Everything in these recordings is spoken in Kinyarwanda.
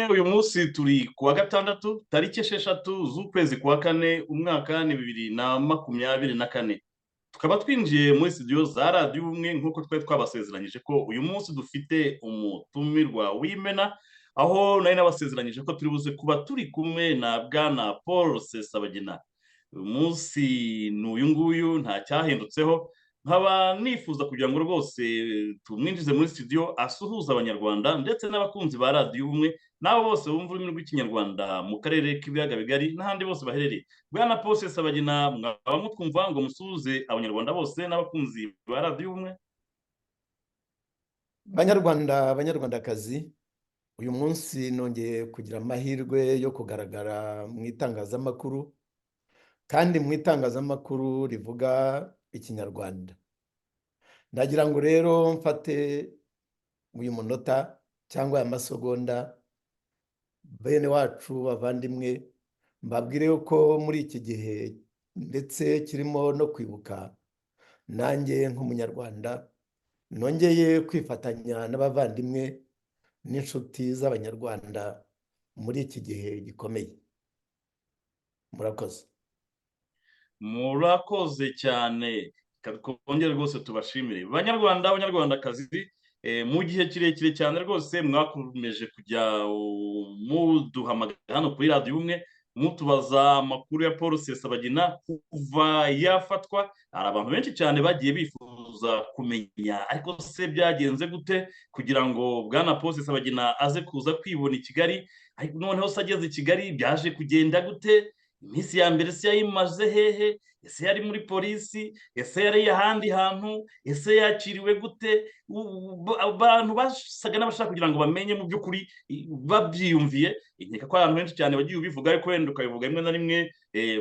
bavandimwe uyu munsi turi kuwa gatandatu tariki 6 z'ukwezi kwa kane umwaka ni 2024 tukaba twinjiye muri studio za radiyo ubumwe nk'uko twari twabasezeranyije ko uyu munsi dufite umutumirwa w'imena aho nari nabasezeranyije ko turi buze kuba turi kumwe na bwana Paul Rusesabagina. Uyu munsi ni uyu nguyu nta cyahindutseho, nkaba nifuza kugira ngo rwose tumwinjize muri studio asuhuza abanyarwanda ndetse n'abakunzi ba radiyo ubumwe n'abo bose bumva ururimi rw'ikinyarwanda mu karere k'ibiyaga bigari n'ahandi bose baherereye. Bwana Paul Rusesabagina, mwaba mutwumva ngo musuhuze abanyarwanda bose n'abakunzi ba radiyo ubumwe? Banyarwanda, banyarwandakazi, uyu munsi nongeye kugira amahirwe yo kugaragara mu itangazamakuru, kandi mu itangazamakuru rivuga ikinyarwanda. Ndagira ngo rero mfate uyu munota cyangwa aya masegonda, bene wacu bavandimwe, mbabwire ko muri iki gihe ndetse kirimo no kwibuka, nanjye nk'umunyarwanda nongeye kwifatanya n'abavandimwe n'inshuti z'abanyarwanda muri iki gihe gikomeye. Murakoze. Murakoze cyane, twongere rwose tubashimire banyarwanda abanyarwandakazi. Mu gihe kirekire cyane rwose mwakomeje kujya muduhamagara hano kuri radiyo ubumwe mutubaza amakuru ya Paul Rusesabagina kuva yafatwa. Hari abantu benshi cyane bagiye bifuza kumenya ariko se byagenze gute kugira ngo bwana Paul Rusesabagina aze kuza kwibona i Kigali, ariko noneho se ageze i Kigali byaje kugenda gute? Iminsi ya mbere se yayimaze hehe? Ese yari muri polisi? Ese yari ahandi hantu? Ese yakiriwe gute? Abantu basaga n'abashaka kugira ngo bamenye mu by'ukuri babyiyumviye. Nkeka ko abantu benshi cyane bagiye ubivuga ariko wenda ukabivuga rimwe na rimwe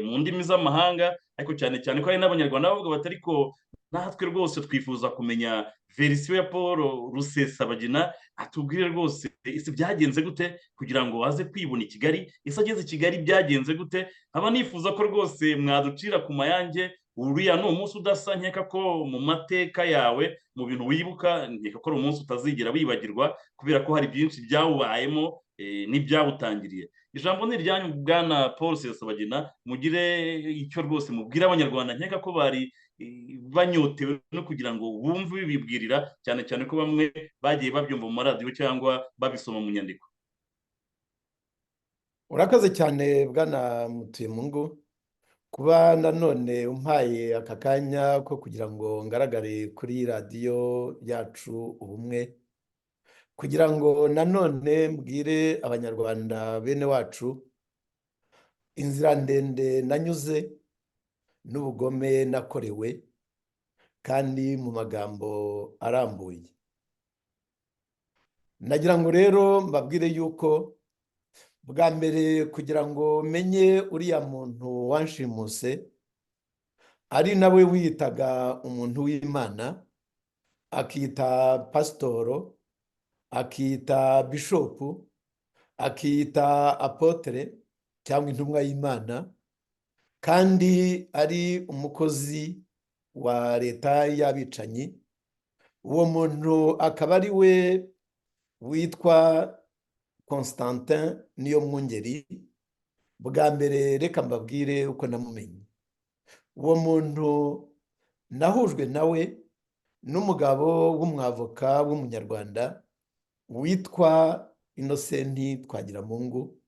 mu ndimi z'amahanga, ariko cyane cyane ko hari n'abanyarwanda bavuga bati ariko natwe rwose twifuza kumenya verisiyo ya Paul Rusesabagina, atubwire rwose ese byagenze gute kugira ngo aze kwibona i Kigali? Ese ageze i Kigali byagenze gute? Nkaba nifuza ko rwose mwaducira ku mayange. Uriya ni umunsi udasa, nkeka ko mu mateka yawe, mu bintu wibuka, nkeka ko ari umunsi utazigera wibagirwa kubera ko hari byinshi byawubayemo n'ibyawutangiriye. Ijambo ni iryanyu bwana Paul Rusesabagina, mugire icyo rwose mubwira abanyarwanda. Nkeka ko bari banyotewe no kugira ngo bumve bibwirira, cyane cyane ko bamwe bagiye babyumva mu maradiyo cyangwa babisoma mu nyandiko. Urakoze cyane bwana Mutuyemungu kuba nanone umpaye aka kanya ko kugira ngo ngaragare kuri radiyo yacu ubumwe, kugira ngo nanone mbwire abanyarwanda bene wacu inzira ndende nanyuze n'ubugome nakorewe, kandi mu magambo arambuye. Nagira ngo rero mbabwire yuko bwa mbere kugira ngo menye uriya muntu wanshimuse ari nawe wiyitaga umuntu w'Imana, akiyita pasitoro, akiyita bishopu, akiyita apotere cyangwa intumwa y'Imana, kandi ari umukozi wa leta y'abicanyi. Uwo muntu akaba ari we witwa Constantin Niyomwungeri. Bwa mbere reka mbabwire uko namumenye. Uwo muntu nahujwe nawe n'umugabo w'umwavoka w'umunyarwanda witwa Innocent Twagiramungu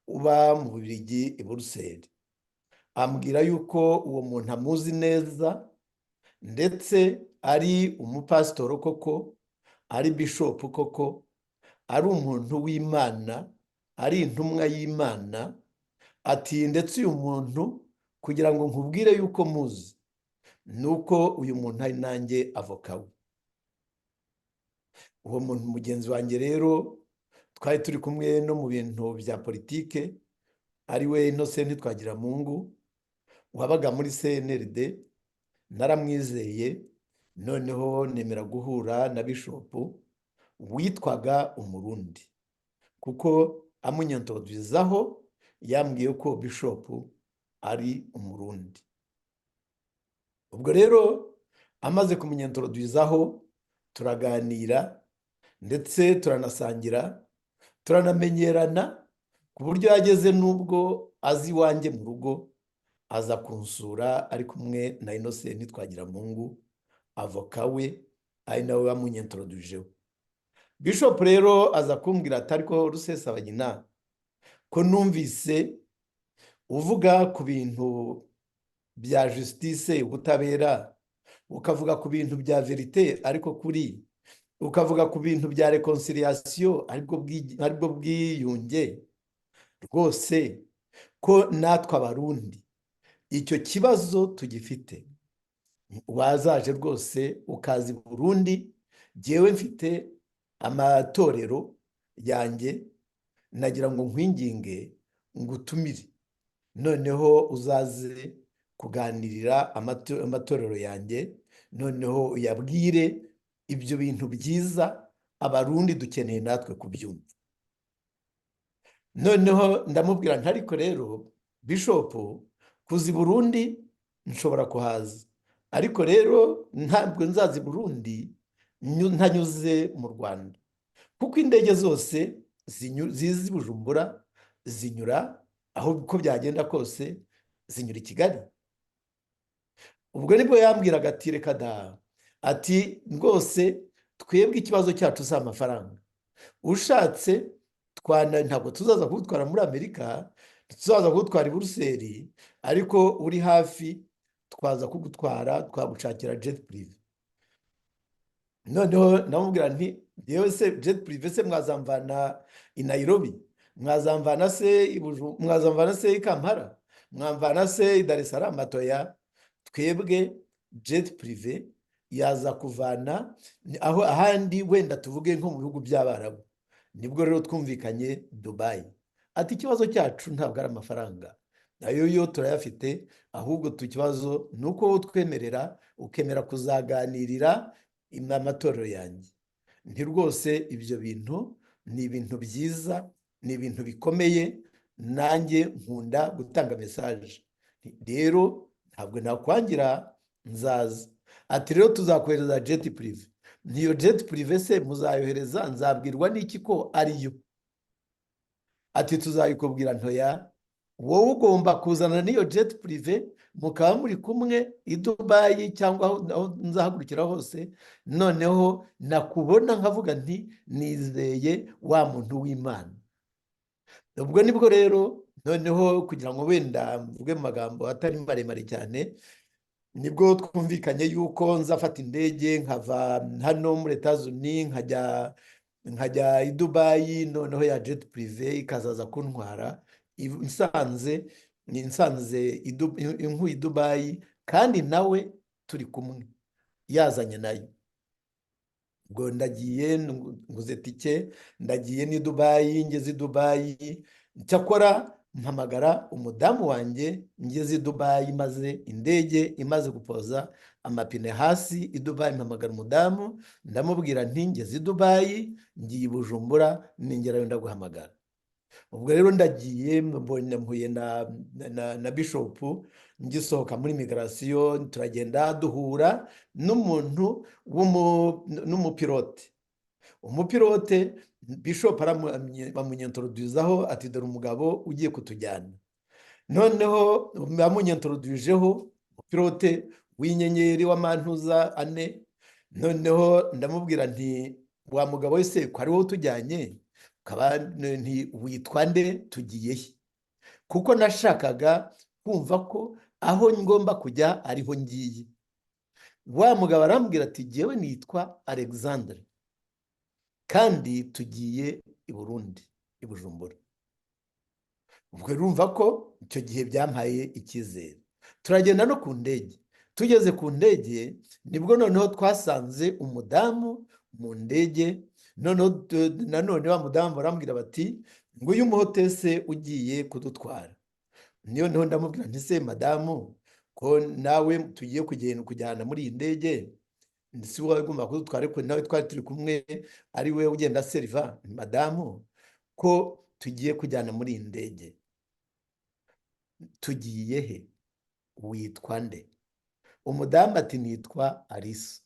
uba mu Bubiligi i Buruseli. Ambwira yuko uwo muntu amuzi neza, ndetse ari umupasitoro koko, ari bishopu koko, ari umuntu w'Imana, ari intumwa y'Imana. Ati ndetse uyu muntu kugira ngo nkubwire yuko muzi, nuko uyu muntu ari nanjye avoka we. Uwo muntu mugenzi wanjye rero twari turi kumwe no mu bintu bya politike, ari we Innocent Twagiramungu wabaga muri CNRD. Naramwizeye, noneho nemera guhura na bishopu witwaga Umurundi, kuko amunyontoduzaho yambwiye ko bishopu ari Umurundi. Ubwo rero amaze kumunyontoduzaho turaganira ndetse turanasangira, turanamenyerana ku buryo yageze n'ubwo azi iwanjye mu rugo aza kunsura ari kumwe na Innocent Twagiramungu avoka we ari nawe wamunyentorodujeho. Bishop rero aza kumbwira ati ariko Rusesabagina, ko numvise uvuga ku bintu bya justice ubutabera, ukavuga ku bintu bya verite ariko kuri, ukavuga ku bintu bya reconciliation aribwo bwiyunge, rwose ko natwe abarundi icyo kibazo tugifite, wazaje rwose ukazi Burundi, jyewe mfite amatorero yanjye, nagira ngo nkwinginge ngutumire, noneho uzaze kuganirira amatorero yanjye, noneho uyabwire ibyo bintu byiza abarundi dukeneye natwe kubyumva. Noneho ndamubwira nti ariko rero Bishop, kuzi Burundi nshobora kuhaza, ariko rero ntabwo nzazi Burundi ntanyuze mu Rwanda, kuko indege zose zizi Bujumbura zinyura aho uko byagenda kose zinyura i Kigali. Ubwo nibwo yambwiraga ati reka da, ati rwose twebwe ikibazo cyacu si amafaranga, ushatse ntabwo tuzaza kugutwara muri Amerika, tuzaza kugutwara i Buruseli, ariko uri hafi twaza kugutwara twagushakira jet privé. Noneho namubwira nti yewe se jet privé se mwazamvana i Nairobi, mwazamvana se mwazamvana se i Kampala, mwamvana se i Dar es Salaam? Atoya, twebwe jet privé yaza kuvana aho ahandi, wenda tuvuge nko mu bihugu by'Abarabu. Nibwo rero twumvikanye Dubai, ati ikibazo cyacu ntabwo ari amafaranga, nayo yo turayafite, ahubwo ikibazo ni uko twemerera ukemera kuzaganirira amatorero yanjye. Nti rwose ibyo bintu ni ibintu byiza, ni ibintu bikomeye, nanjye nkunda gutanga mesaje, rero ntabwo nakwangira, nzaza. Ati rero tuzakohereza jet privé. Niyo jet privé se muzayohereza, nzabwirwa n'iki ko ariyo? Ati tuzayikubwira ntoya, wowe ugomba kuzana n'iyo jet privé, mukaba muri kumwe i Dubai cyangwa aho nzahagurukira hose, noneho nakubona nkavuga nti nizeye wa muntu w'Imana. Ubwo nibwo rero noneho kugira ngo wenda mvuge mu magambo atari maremare cyane, nibwo twumvikanye yuko nzafata indege nkava hano muri Etats-Unis nkajya i Dubai, noneho ya jet privé ikazaza kuntwara nsanze inkuye i Dubai, kandi nawe turi kumwe yazanye nayo. Ubwo ndagiye nguze tike, ndagiye ni Dubai. Ngeze i Dubai, cyakora mpamagara umudamu wanjye ngeze i Dubai, maze indege imaze gupoza amapine hasi i Dubai, mpamagara umudamu ndamubwira nti ngeze i Dubai, ngiye i Bujumbura, ningerayo ndaguhamagara. Ubwo rero ndagiye, mpuye na Bishop, ngisohoka muri migration, turagenda duhura n'umuntu n'umupilote. Umupilote Bishop bamunyentoroduzaho ati dore umugabo ugiye kutujyana. Noneho bamunyentorodujeho umupilote w'inyenyeri w'amantuza 4. Noneho ndamubwira nti wa mugabo wese ko ari wowe utujyanye, nti witwa nde, tugiye he? Kuko nashakaga kumva ko aho ngomba kujya ariho ngiye. Wa mugabo arambwira ati jyewe nitwa Alexandre, kandi tugiye i Burundi, i Bujumbura. Ubwo urumva ko icyo gihe byampaye icyizere. Turagenda no ku ndege. Tugeze ku ndege nibwo noneho twasanze umudamu mu ndege. Nanone wa mudamu barambwira bati ngo uyu muhotese ugiye kudutwara. Noneho ndamubwira nti se madamu, ko nawe tugiye kujyana muri iyi ndege, si wowe ugomba kudutwara, ariko nawe twari turi kumwe, ari we ugenda seriva. Madamu, ko tugiye kujyana muri iyi ndege, tugiye he? Witwa nde? Umudamu ati nitwa Alisa,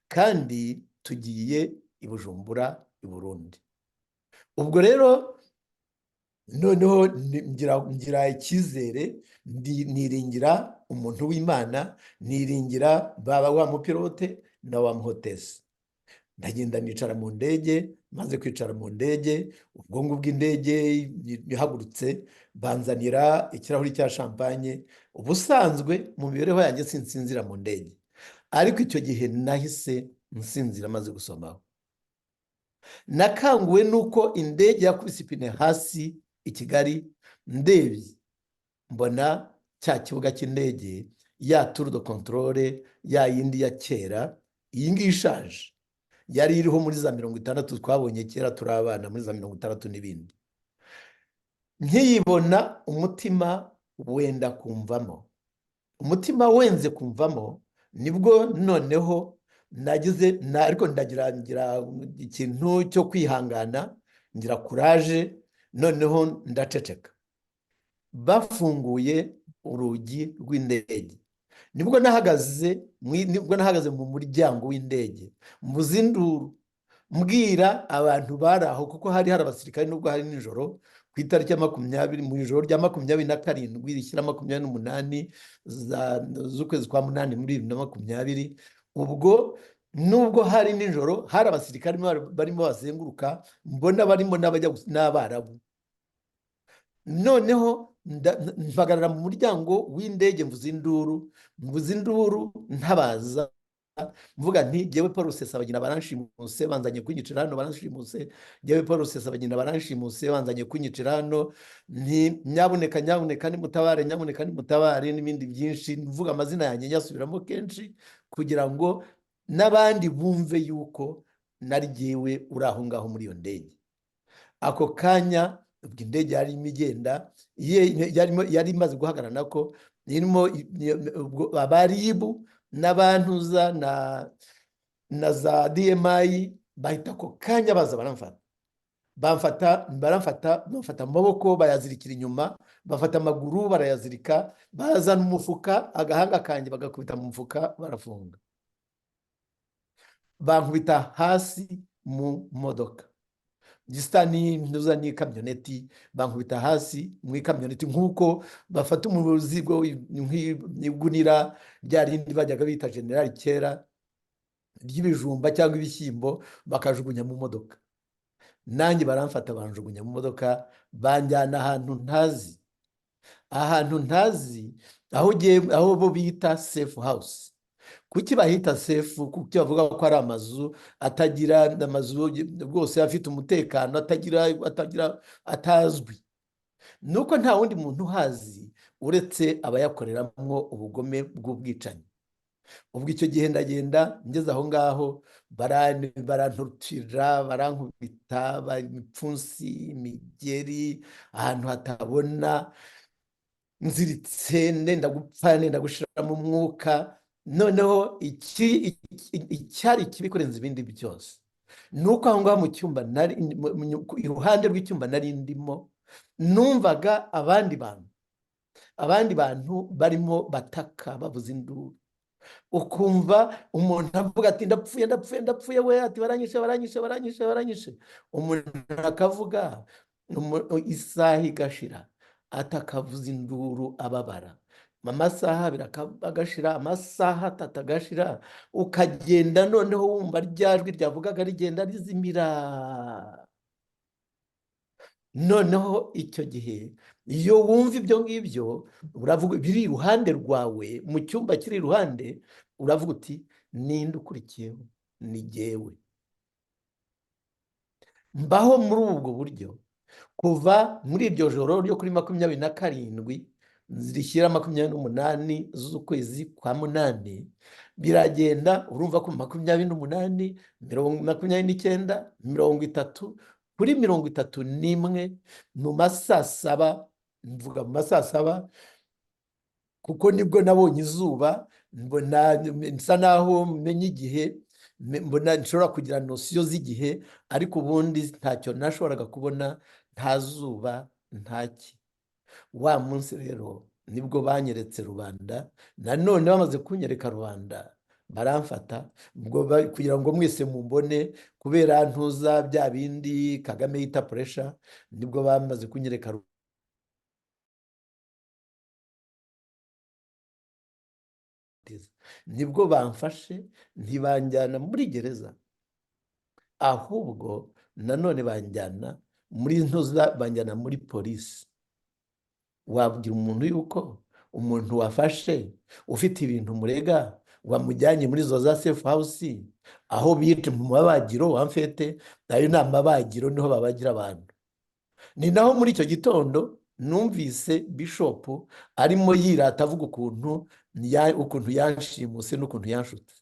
kandi tugiye i Bujumbura, i Burundi. ubwo rero noneho ngira icyizere, niringira umuntu w'Imana, niringira baba wa mupilote na wa muhotesi. ndagenda nicara mu ndege, maze kwicara mu ndege, ubwonko bw'indege ihagurutse banzanira ikirahuri cya champagne. Ubusanzwe mu mibereho yanjye sinsinzira mu ndege, ariko icyo gihe nahise nsinzira maze gusomaho. Nakanguwe nuko indege yakubise ipine hasi i Kigali, ndebye mbona cya kibuga cy'indege, ya tour de contrôle, ya yindi ya kera, iyi ngiyi ishaje, yari iriho muri za 60 twabonye kera turi abana, muri za 60 n'ibindi. Nkiyibona umutima wenda kumvamo, umutima wenze kumvamo, nibwo noneho ariko ngira ikintu cyo kwihangana, ngira courage, noneho ndaceceka. Bafunguye urugi rw'indege, nibwo nahagaze mu muryango w'indege, mvuza induru mbwira abantu bari aho, kuko hari abasirikare nubwo hari nijoro, ku itariki ya 20 mu ijoro rya 27 rishyira 28 z'ukwezi kwa munani muri 2020. Ubwo nubwo hari nijoro, hari abasirikare barimo bazenguruka, mbona barimo n'Abarabu. Noneho mpagarara mu muryango w'indege, mvuza induru ntabaza, mvuga nti jyewe Paul Rusesabagina baranshimuse banzanye kunyicira hano, baranshimuse jyewe Paul Rusesabagina baranshimuse banzanye kunyicira hano, nti nyabuneka nimutabare, nyabuneka nimutabare, n'ibindi byinshi, mvuga amazina yanjye nyasubiramo kenshi kugira ngo n'abandi bumve yuko nari jyewe uri aho ngaho muri iyo ndege. Ako kanya ubwo indege yari imigenda, yari imaze guhagarara, nako irimo abaribu n'abantuza na za DMI, bahita ako kanya baza baramfata amaboko bayazirikira inyuma, bafata amaguru barayazirika, bazana umufuka, agahanga kanjye bagakubita mu mufuka, barafunga, bankubita hasi mu modoka gisa n'ikamyoneti, bankubita hasi mu ikamyoneti, nk'uko bafata umuzigo igunira rya rindi bajyaga bita generali kera ry'ibijumba cyangwa ibishyimbo, bakajugunya mu modoka. Nanjye baramfata banjugunya mu modoka, banjyana ahantu ntazi, aho bo bita safe house. Kuki bahita safe? Kuko bavuga ko ari amazu rwose afite umutekano, atazwi, nuko nta wundi muntu uhazi uretse abayakoreramo ubugome bw'ubwicanyi. Ubwo icyo gihe ndagenda, ngeze aho ngaho baranturutira, barankubita imipfunsi, imigeri, ahantu hatabona, nziritse, nenda gupfa, nenda gushiramo umwuka. Noneho icyari kibi kurenza ibindi byose nuko aho ngaho mu cyumba, iruhande rw'icyumba nari ndimo, numvaga abandi bantu barimo bataka, bavuza induru, ukumva umuntu avuga ati ndapfuye we, ati baranyishe. Umuntu akavuga, isaha igashira, atakavuza induru ababara, amasaha 2 agashira, amasaha 3 agashira, ukagenda noneho wumva rya jwi ryavugaga rigenda rizimira. Noneho icyo gihe iyo wumva ibyo ngibyo, uravuga biri iruhande rwawe, mu cyumba kiri iruhande, uravuga uti ninde ukurikiyeho? Ni jyewe. Mbaho muri ubwo buryo kuva muri iryo joro ryo kuri 27 rishyira 28 z'ukwezi kwa munani, biragenda, urumva ko 28, 29, 30, kuri 31 mu masaa 7, mvuga mu masaa 7 kuko nibwo nabonye izuba, mbona nsa naho menye igihe, mbona nshobora kugira nosiyo z'igihe, ariko ubundi ntacyo nashoboraga kubona, nta zuba ntaki. Wa munsi rero nibwo banyeretse rubanda, nanone bamaze kunyereka rubanda, baramfata kugira ngo mwese mumbone, kubera ntuza bya bindi Kagame yita puresha, nibwo bamaze kunyereka nibwo bamfashe ntibanjyana muri gereza, ahubwo nanone banjyana muri ntuza, banjyana muri polisi. Wabwira umuntu yuko umuntu wafashe ufite ibintu murega wamujyanye muri zo za safe house, aho bita mu mabagiro wamfete, ayo ni amabagiro, niho babagira abantu. Ni naho muri icyo gitondo numvise Bishop arimo yirata avuga ukuntu yanshimuse n'ukuntu yanshutse.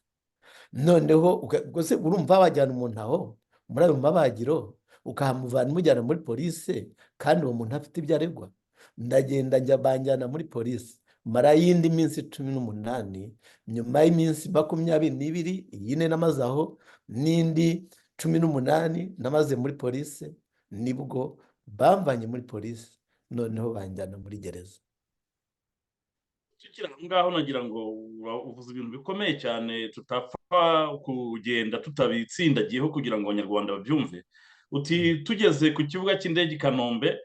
Noneho rwose urumva wajyana umuntu aho muri ayo mabagiro ukahamuvana umujyana muri polisi, kandi uwo muntu afite ibyo aregwa. Ndagenda njya banjyana muri polisi, mara y'indi minsi 18, nyuma y'iminsi 22 yine namaze aho n'indi 18 namaze muri polisi, nibwo bamvanye muri polisi, noneho banjyana muri gereza. tukiri aho ngaho nagira ngo uvuze ibintu bikomeye cyane tutapfa kugenda tutabitsindagiyeho kugira ngo abanyarwanda babyumve. Uti tugeze ku kibuga cy'indege i Kanombe,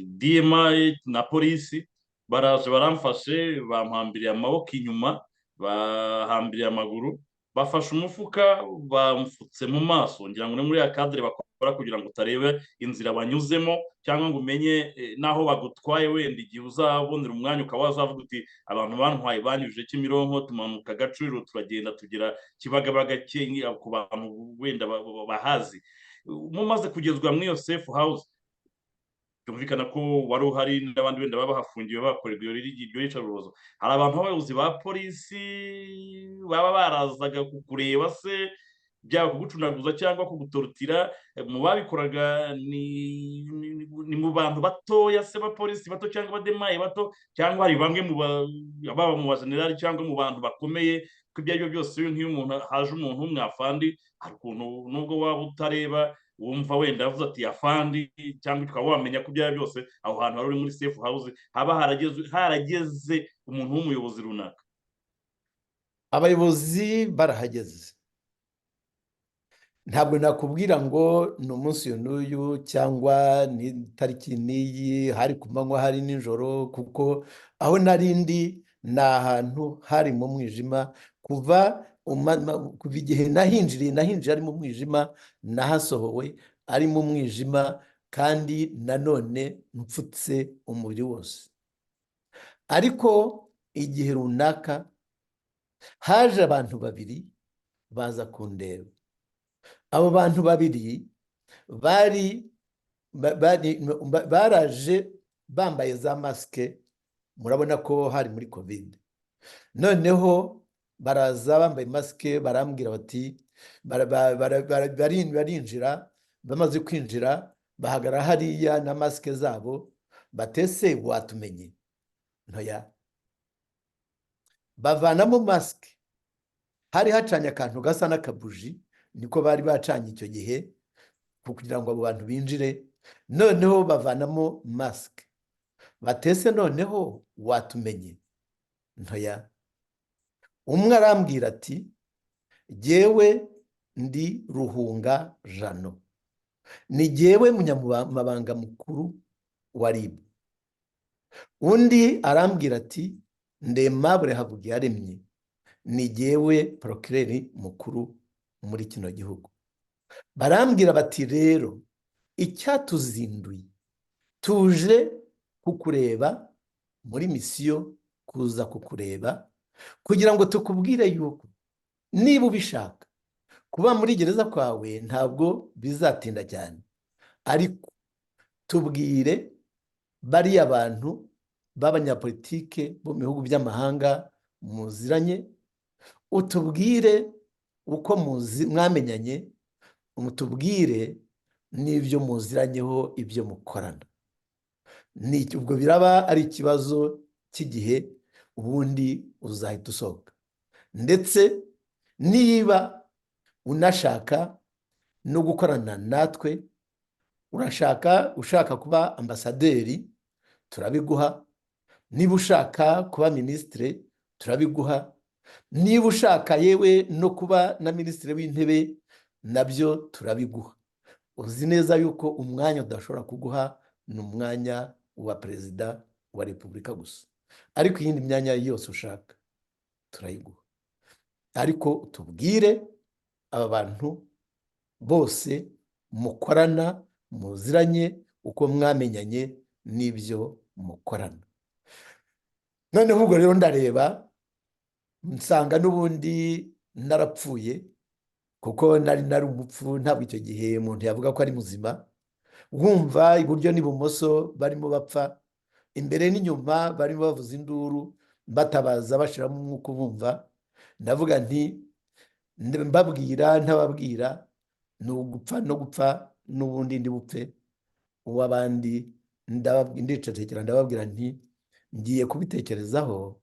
DMI na polisi baraje baramfashe, bampambiriye amaboko inyuma, bahambiriye amaguru, bafashe umufuka bamfutse mu maso, ngira ngo ni muri ya kadire bakora kugira ngo utarebe inzira banyuzemo cyangwa ngo umenye naho bagutwaye, wenda igihe uzabonera umwanya ukaba wazavuga uti abantu bantwaye banyujije Kimironko, tumanuka Gacuriro, turagenda tugera Kibagabaga, ku bantu wenda bahazi. Mumaze kugezwa muri iyo safe house, byumvikana ko wari uhari n'abandi wenda baba bahafungiwe bakorerwa iryo yicarubozo, hari abantu b'abayobozi ba polisi baba barazaga kukureba se, byaba kugucunaguza cyangwa kugutorotira? Mu babikoraga ni mu bantu batoya se, abapolisi bato cyangwa abademaye bato, cyangwa hari bamwe baba mu bajenerali cyangwa mu bantu bakomeye? Ko ibyo ari byo byose, nk'iyo umuntu haje umuntu w'umwafandi, hari ukuntu nubwo waba utareba wumva wenda avuze ati afandi, cyangwa ukaba wamenya ko ibyo ari byo byose aho hantu hari uri muri safe house haba harageze umuntu w'umuyobozi runaka. Abayobozi barahageze, ntabwo nakubwira ngo ni umunsi uyu n'uyu cyangwa ni itariki n'iyi, hari ku manywa hari nijoro, kuko aho narindi ni ahantu hari mu mwijima. Kuva igihe nahinjiriye ari mu mwijima, nahasohowe ari mu mwijima, kandi nanone mfutse umubiri wose. Ariko igihe runaka haje abantu babiri baza kundeba. Abo bantu babiri baraje bambaye za masike, murabona ko hari muri covid. Noneho baraza bambaye masike, barambwira bati barinjira, bamaze kwinjira bahagarara hariya na masike zabo, batese watumenye? Ntoya. Bavanamo masike, hari hacanye akantu gasa n'akabuji, niko bari bacanye icyo gihe kugira ngo abo bantu binjire. Noneho bavanamo masike, batese noneho watumenye? Ntoya. Umwe arambwira ati jyewe ndi Ruhunga Jano, ni jyewe munyamabanga mukuru wa RIB. Undi arambwira ati Ndemabure Havugiyaremye, ni jyewe procureur mukuru muri kino gihugu. Barambwira bati rero icyatuzinduye, tuje kukureba muri misiyo, kuza kukureba kugira ngo tukubwire yuko niba ubishaka kuba muri gereza kwawe ntabwo bizatinda cyane, ariko tubwire bariya bantu b'abanyapolitike bo mu bihugu by'amahanga muziranye, utubwire uko mwamenyanye, utubwire n'ibyo muziranyeho, ibyo mukorana. Ubwo biraba ari ikibazo cy'igihe, ubundi uzahita usohoka. Ndetse niba unashaka no gukorana natwe, ushaka kuba ambasaderi, turabiguha. Niba ushaka kuba minisitire, turabiguha. niba ushaka yewe no kuba na minisitiri w'intebe nabyo turabiguha. Uzi neza yuko umwanya udashobora kuguha ni umwanya wa perezida wa repubulika gusa, ariko iyindi myanya yose ushaka turayiguha. Ariko tubwire aba bantu bose mukorana, muziranye, uko mwamenyanye n'ibyo mukorana. Noneho ubwo rero ndareba nsanga n'ubundi narapfuye, kuko nari umupfu. Ntabwo icyo gihe umuntu yavuga ko ari muzima. Wumva iburyo n'ibumoso barimo bapfa, imbere n'inyuma barimo bavuza induru batabaza bashiramo umwuka ubumva. Ndavuga nti mbabwira ntababwira ni ugupfa no gupfa, n'ubundi ndi bupfe uw'abandi. Ndicecekera ndababwira nti ngiye kubitekerezaho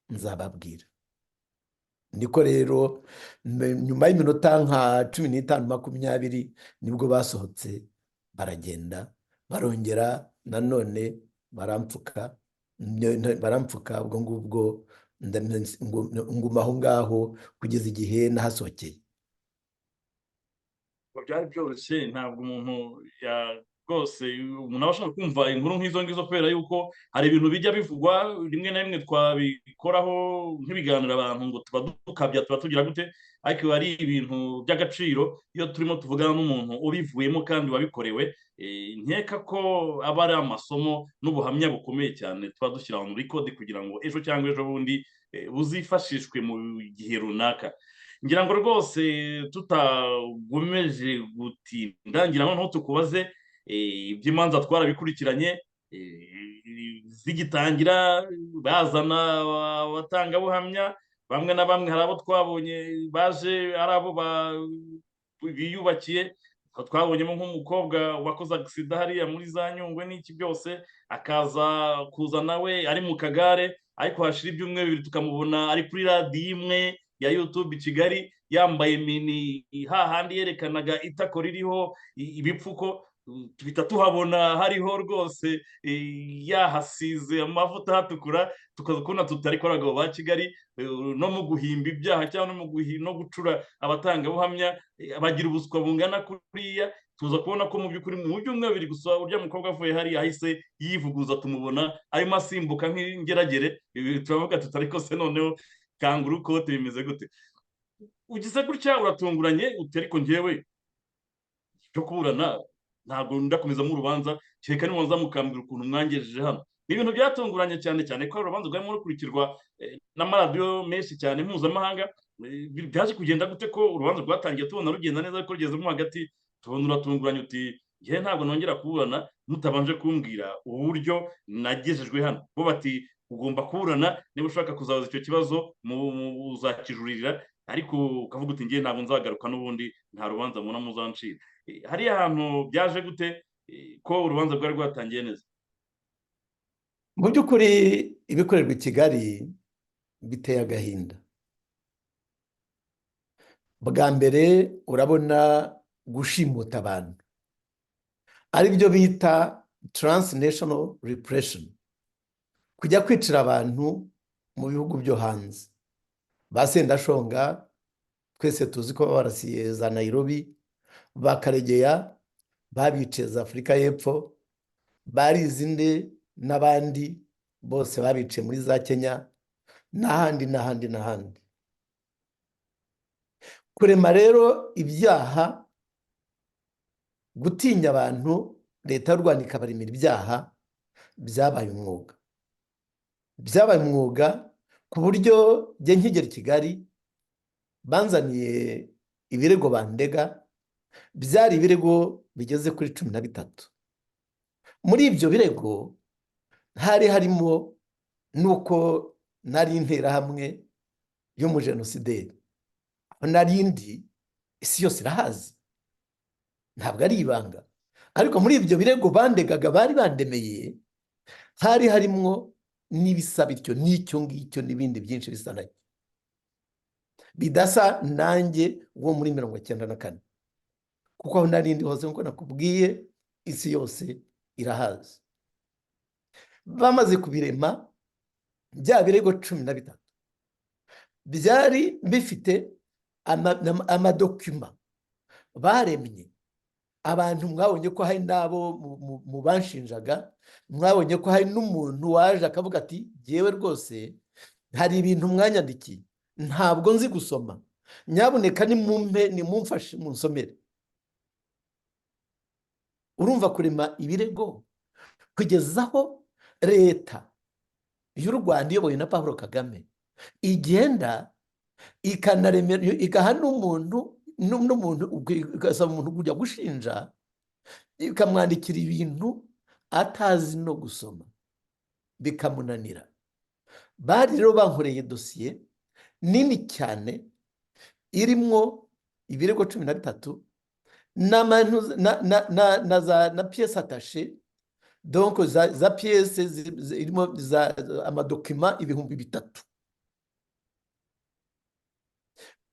nzababwira. Niko rero nyuma y'iminota nka 15 20 nibwo basohotse baragenda, barongera nanone barampfuka. Ubwo ngubwo nguma aho ngaho kugeza igihe nahasohokeye. byari byoroshye, ntabwo umuntu rwose umuntu aba ashaka kumva inkuru nk'izo ngizo, kubera yuko hari ibintu bijya bivugwa rimwe na rimwe twabikoraho nk'ibiganiro abantu ngo tuba dukabya, tuba tugira gute, ariko biba ari ibintu by'agaciro iyo turimo tuvugana n'umuntu ubivuyemo kandi wabikorewe. Nkeka ko aba ari amasomo n'ubuhamya bukomeye cyane tuba dushyira muri kode kugira ngo ejo cyangwa ejo bundi buzifashishwe mu gihe runaka. Ngira ngo rwose tutagomeje gutinda, ngira ngo tukubaze iby'imanza twarabikurikiranye zigitangira bazana abatangabuhamya bamwe na bamwe. Hari abo twabonye baje ari abo biyubakiye, twabonyemo nk'umukobwa wakoze agisida hariya muri za Nyungwe n'iki byose, akaza kuza nawe ari mu kagare, ariko hashira ibyumweru 2 tukamubona ari kuri radiyo imwe ya YouTube i Kigali yambaye mini, hahandi yerekanaga itako ririho ibipfuko. Tuhita tuhabona hariho rwose yahasize amavuta hatukura, tukaza kubona tutari ko abagabo ba Kigali no mu guhimba ibyaha cyangwa no gucura abatangabuhamya bagira ubuswa bungana kuriya. Tuza kubona ko mu by'ukuri mu byumweru 2 gusa urya mukobwa avuye hari yahise yivuguza, tumubona arimo asimbuka nk'ingeragere. Turavuga tutari ko se noneho kanguru kote bimeze gute? Ugize gutya uratunguranye uti ariko njyewe cyo kuburana ntabwo ndakomeza mu rubanza, kereka nimuza mukambira ukuntu mwangejeje hano. Ni ibintu byatunguranye cyane cyane ko urubanza rwarimo rukurikirwa n'amaradiyo menshi cyane mpuzamahanga. Byaje kugenda gute ko urubanza rwatangiye tubona rugenda neza, ariko rugezemo hagati tubona uratunguranye uti njyewe ntabwo nongera kuburana mutabanje kumbwira uburyo nagejejwe hano. Bo bati ugomba kuburana, niba ushaka kuzabaza icyo kibazo uzakijuririra, ariko ukavuga uti njyewe ntabwo nzagaruka, n'ubundi nta rubanza mubona muzancira. Hariya hantu byaje gute ko urubanza rwari rwatangiye neza? Mu by'ukuri ibikorerwa i Kigali biteye agahinda. Bwa mbere urabona gushimuta abantu, ari byo bita transnational repression, kujya kwicira abantu mu bihugu byo hanze. Ba Sendashonga twese tuzi ko barasiye za Nairobi, ba Karegeya babiciye za Afurika y'Epfo, Barizinde n'abandi bose babiciye muri za Kenya n'ahandi n'ahandi n'ahandi. Kurema rero ibyaha, gutinya abantu, leta y'u Rwanda ikabaremera ibyaha, byabaye umwuga. Byabaye umwuga ku buryo njye nkigera i Kigali banzaniye ibirego bandega, byari ibirego bigeze kuri 13. Muri ibyo birego hari harimo nuko nari interahamwe y'umujenosideri. Narindi isi yose irahazi, ntabwo ari ibanga. Ariko muri ibyo birego bandegaga bari bandemeye hari harimo n'ibisa bityo n'icyo ngicyo n'ibindi byinshi bisa nacyo bidasa nanjye wo muri 94, kuko aho narindi hose nkuko nakubwiye isi yose irahazi. Bamaze kubirema bya birego 13, byari bifite amadokima baremye. Abantu mwabonye ko hari n'abo mu banshinjaga, mwabonye ko hari n'umuntu waje akavuga ati jyewe rwose hari ibintu mwanyandikiye ntabwo nzi gusoma, nyabuneka nimumfashe munsomere. urumva kurema ibirego kugeza aho leta y'u Rwanda iyobowe na Paul Kagame igenda igaha n'umuntu igasaba umuntu kujya gushinja, ikamwandikira ibintu atazi no gusoma bikamunanira. Bari rero bankoreye dosiye nini cyane irimo ibirego 13 na piyese atashe, donc za piyese irimo amadokima 3000.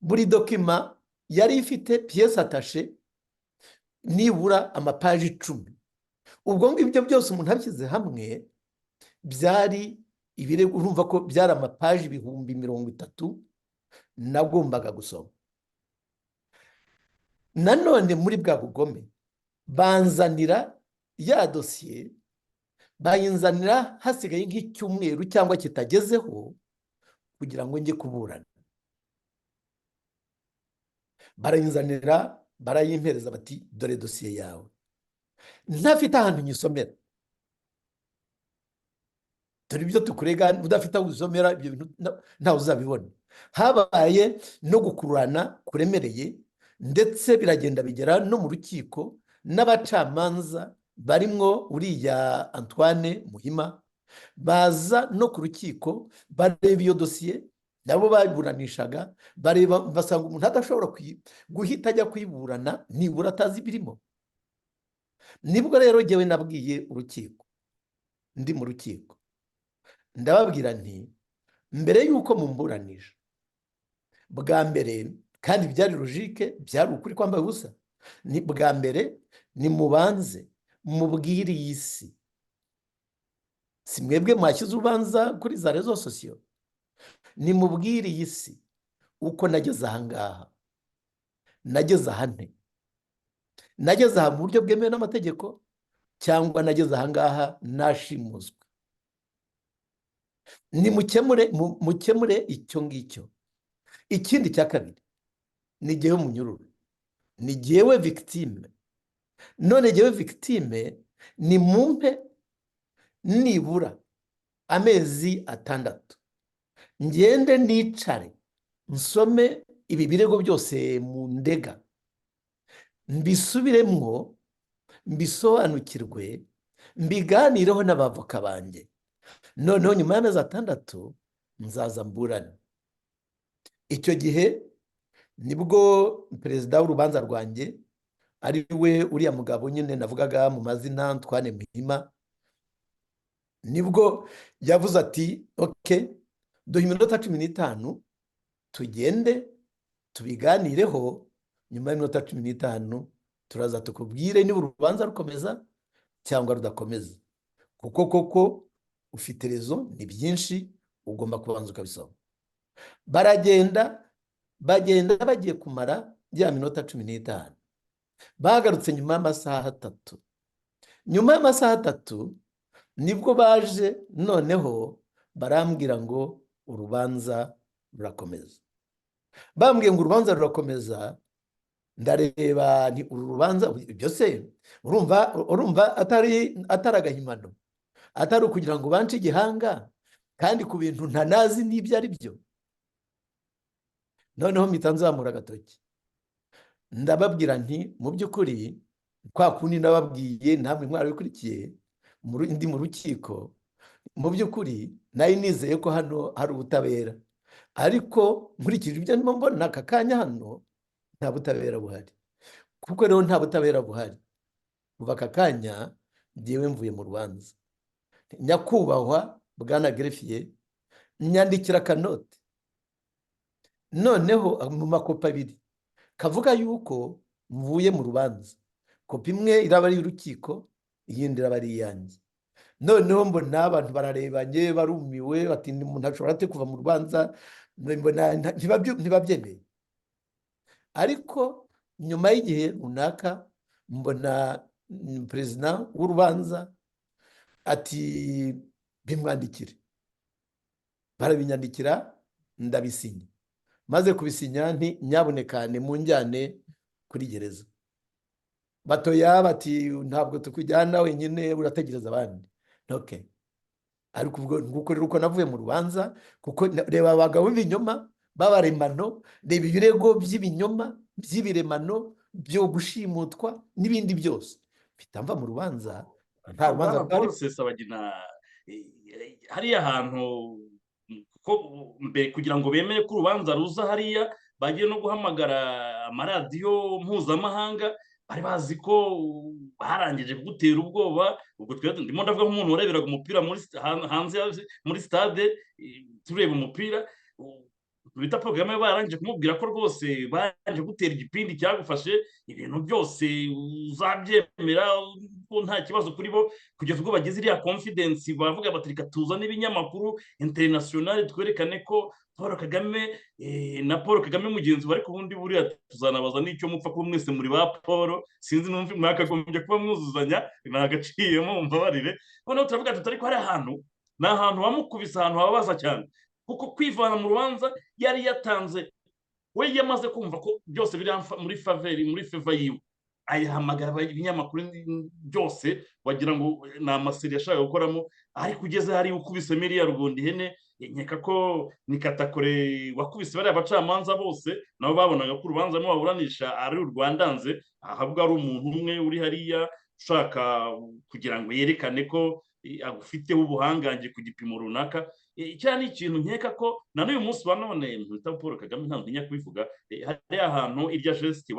buri dokima yari ifite piyese atashe nibura amapaji 10. ubwo ngibyo byose umuntu abishyize hamwe byari ibirego. urumva ko byari amapaji 30,000 nagombaga gusoma. nanone muri bwa bugome banzanira ya dosiye, bayinzanira hasigaye nk'icyumweru cyangwa kitagezeho kugira ngo njye kuburana. barayinzanira barayimpereza bati dore dosiye yawe, ntafite ahantu nyisomera. dore ibyo tukurega, udafite aho usomera ibyo bintu ntawe uzabibona. habaye no gukururana kuremereye, ndetse biragenda bigera no mu rukiko, n'abacamanza barimwo uriya Antoine Muhima baza no ku rukiko bareba iyo dosiye, nabo baburanishaga, bareba basanga umuntu adashobora guhita ajya kuyiburana nibura atazi ibirimo. nibwo rero jyewe nabwiye urukiko, ndi mu rukiko, ndababwira nti mbere y'uko mumburanisha, bwa mbere, kandi byari logike, byari ukuri kwambaye ubusa, ni bwa mbere nimubanze mubwire iyi si, si mwebwe mwashyize urubanza kuri za rezo sosiyo, nimubwire iyi si uko nageze ahangaha. nageze ahane, nageze aha mu buryo bwemewe n'amategeko cyangwa nageze ahangaha nashimuswe. mukemure icyo ngicyo. ikindi cya kabiri, ni jyewe munyururu, ni jyewe victime. none jyewe victime ni mumpe nibura amezi 6 ngende nicare nsome ibi birego byose mu ndega, mbisubiremwo, mbisobanukirwe, mbiganireho n'abavoka banjye. noneho nyuma y'amezi 6 nzaza mburane. icyo gihe nibwo perezida w'urubanza rwanjye ari we uriya mugabo nyine navugaga mu mazina, Antoine Muhima, nibwo yavuze ati ok, duhe iminota 15 tugende tubiganireho, nyuma y'iminota 15 turaza tukubwire niba urubanza rukomeza cyangwa rudakomeza, kuko koko ufite rezo, ni byinshi ugomba kubanza ukabisoma. bagenda bagiye kumara ya minota 15, bagarutse nyuma y'amasaha 3. nyuma y'amasaha 3 nibwo baje noneho barambwira ngo urubanza rurakomeza. bambwiye ngo urubanza rurakomeza, ndareba ni uru rubanza byose urumva atari agahimano, atari ukugira ngo bance igihanga kandi ku bintu ntanazi n'ibyo ari byo. noneho mpita nzamura agatoki ndababwira nti mu by'ukuri kwa kundi nababwiye, namwe mwarabikurikiye ndi mu rukiko, mu by'ukuri nari nizeye ko hano hari ubutabera, ariko nkurikije ibyo ndimo mbona aka kanya hano nta butabera buhari. kuko rero nta butabera buhari, kuva aka kanya njyewe mvuye mu rubanza. nyakubahwa bwana Gerefiye, nyandikira akanote noneho mu makopi 2 kavuga yuko mvuye mu rubanza. kopi imwe iraba ari y'urukiko, iyindi iraba ari iyanjye. noneho mbona abantu bararebanye barumiwe, bati umuntu ashobora ate kuva mu rubanza mbona ntibabyemeye. ariko nyuma y'igihe runaka mbona perezida w'urubanza ati bimwandikire, barabinyandikira ndabisinya. maze kubisinya nti nyabuneka nimunjyane kuri gereza. batoya bati ntabwo tukujyana wenyine, urategereza abandi. Okay. ariko ubwo nguko rero uko navuye mu rubanza, kuko reba abagabo b'ibinyoma b'abaremano, reba ibirego by'ibinyoma by'ibiremano byo gushimutwa n'ibindi byose, mpita mva mu rubanza. nta rubanza bwana Paul Rusesabagina, hariya hantu mbere kugira ngo bemere ko urubanza ruza hariya, bagiye no guhamagara amaradiyo mpuzamahanga, bari bazi ko barangije kugutera ubwoba. ubwo ndimo ndavuga nk'umuntu wareberaga umupira hanze muri stade, tureba umupira, bita Paul Kagame barangije kumubwira ko rwose barangije gutera igipindi cyagufashe, ibintu byose uzabyemera ko nta kibazo kuri bo, kugeza ubwo bagize iriya confidence bavuga bati reka tuzane ibinyamakuru international twerekane ko Paul Kagame na Paul Kagame mugenzi we, ariko ubundi buriya tuzanabaza n'icyo mupfa kuba mwese muri ba Paul, sinzi numva mwakagombye kuba mwuzuzanya, nagaciyemo mbabarire. noneho turavuga tuti ariko hari ahantu, ni ahantu bamukubise, ahantu hababaza cyane, kuko kwivana mu rubanza yari yatanze, we yamaze kumva ko byose biri muri faveri, muri feva yiwe, ayahamagara ibinyamakuru byose, wagira ngo ni amaseri yashaka gukoramo, ariko ugeze hari ukubise Miriya Rugondi ihene, nkeka ko ni Katakore wakubise bariya abacamanza bose, nabo babonaga ko urubanza n'uwaburanisha ari urwandanze, ahabwa ari umuntu umwe uri hariya ushaka kugira ngo yerekane ko agufiteho ubuhangange ku gipimo runaka. Icyo ni ikintu nkeka ko na n'uyu munsi wa none mwita Paul Kagame ntabwo ntinya kubivuga, hariya hantu irya geste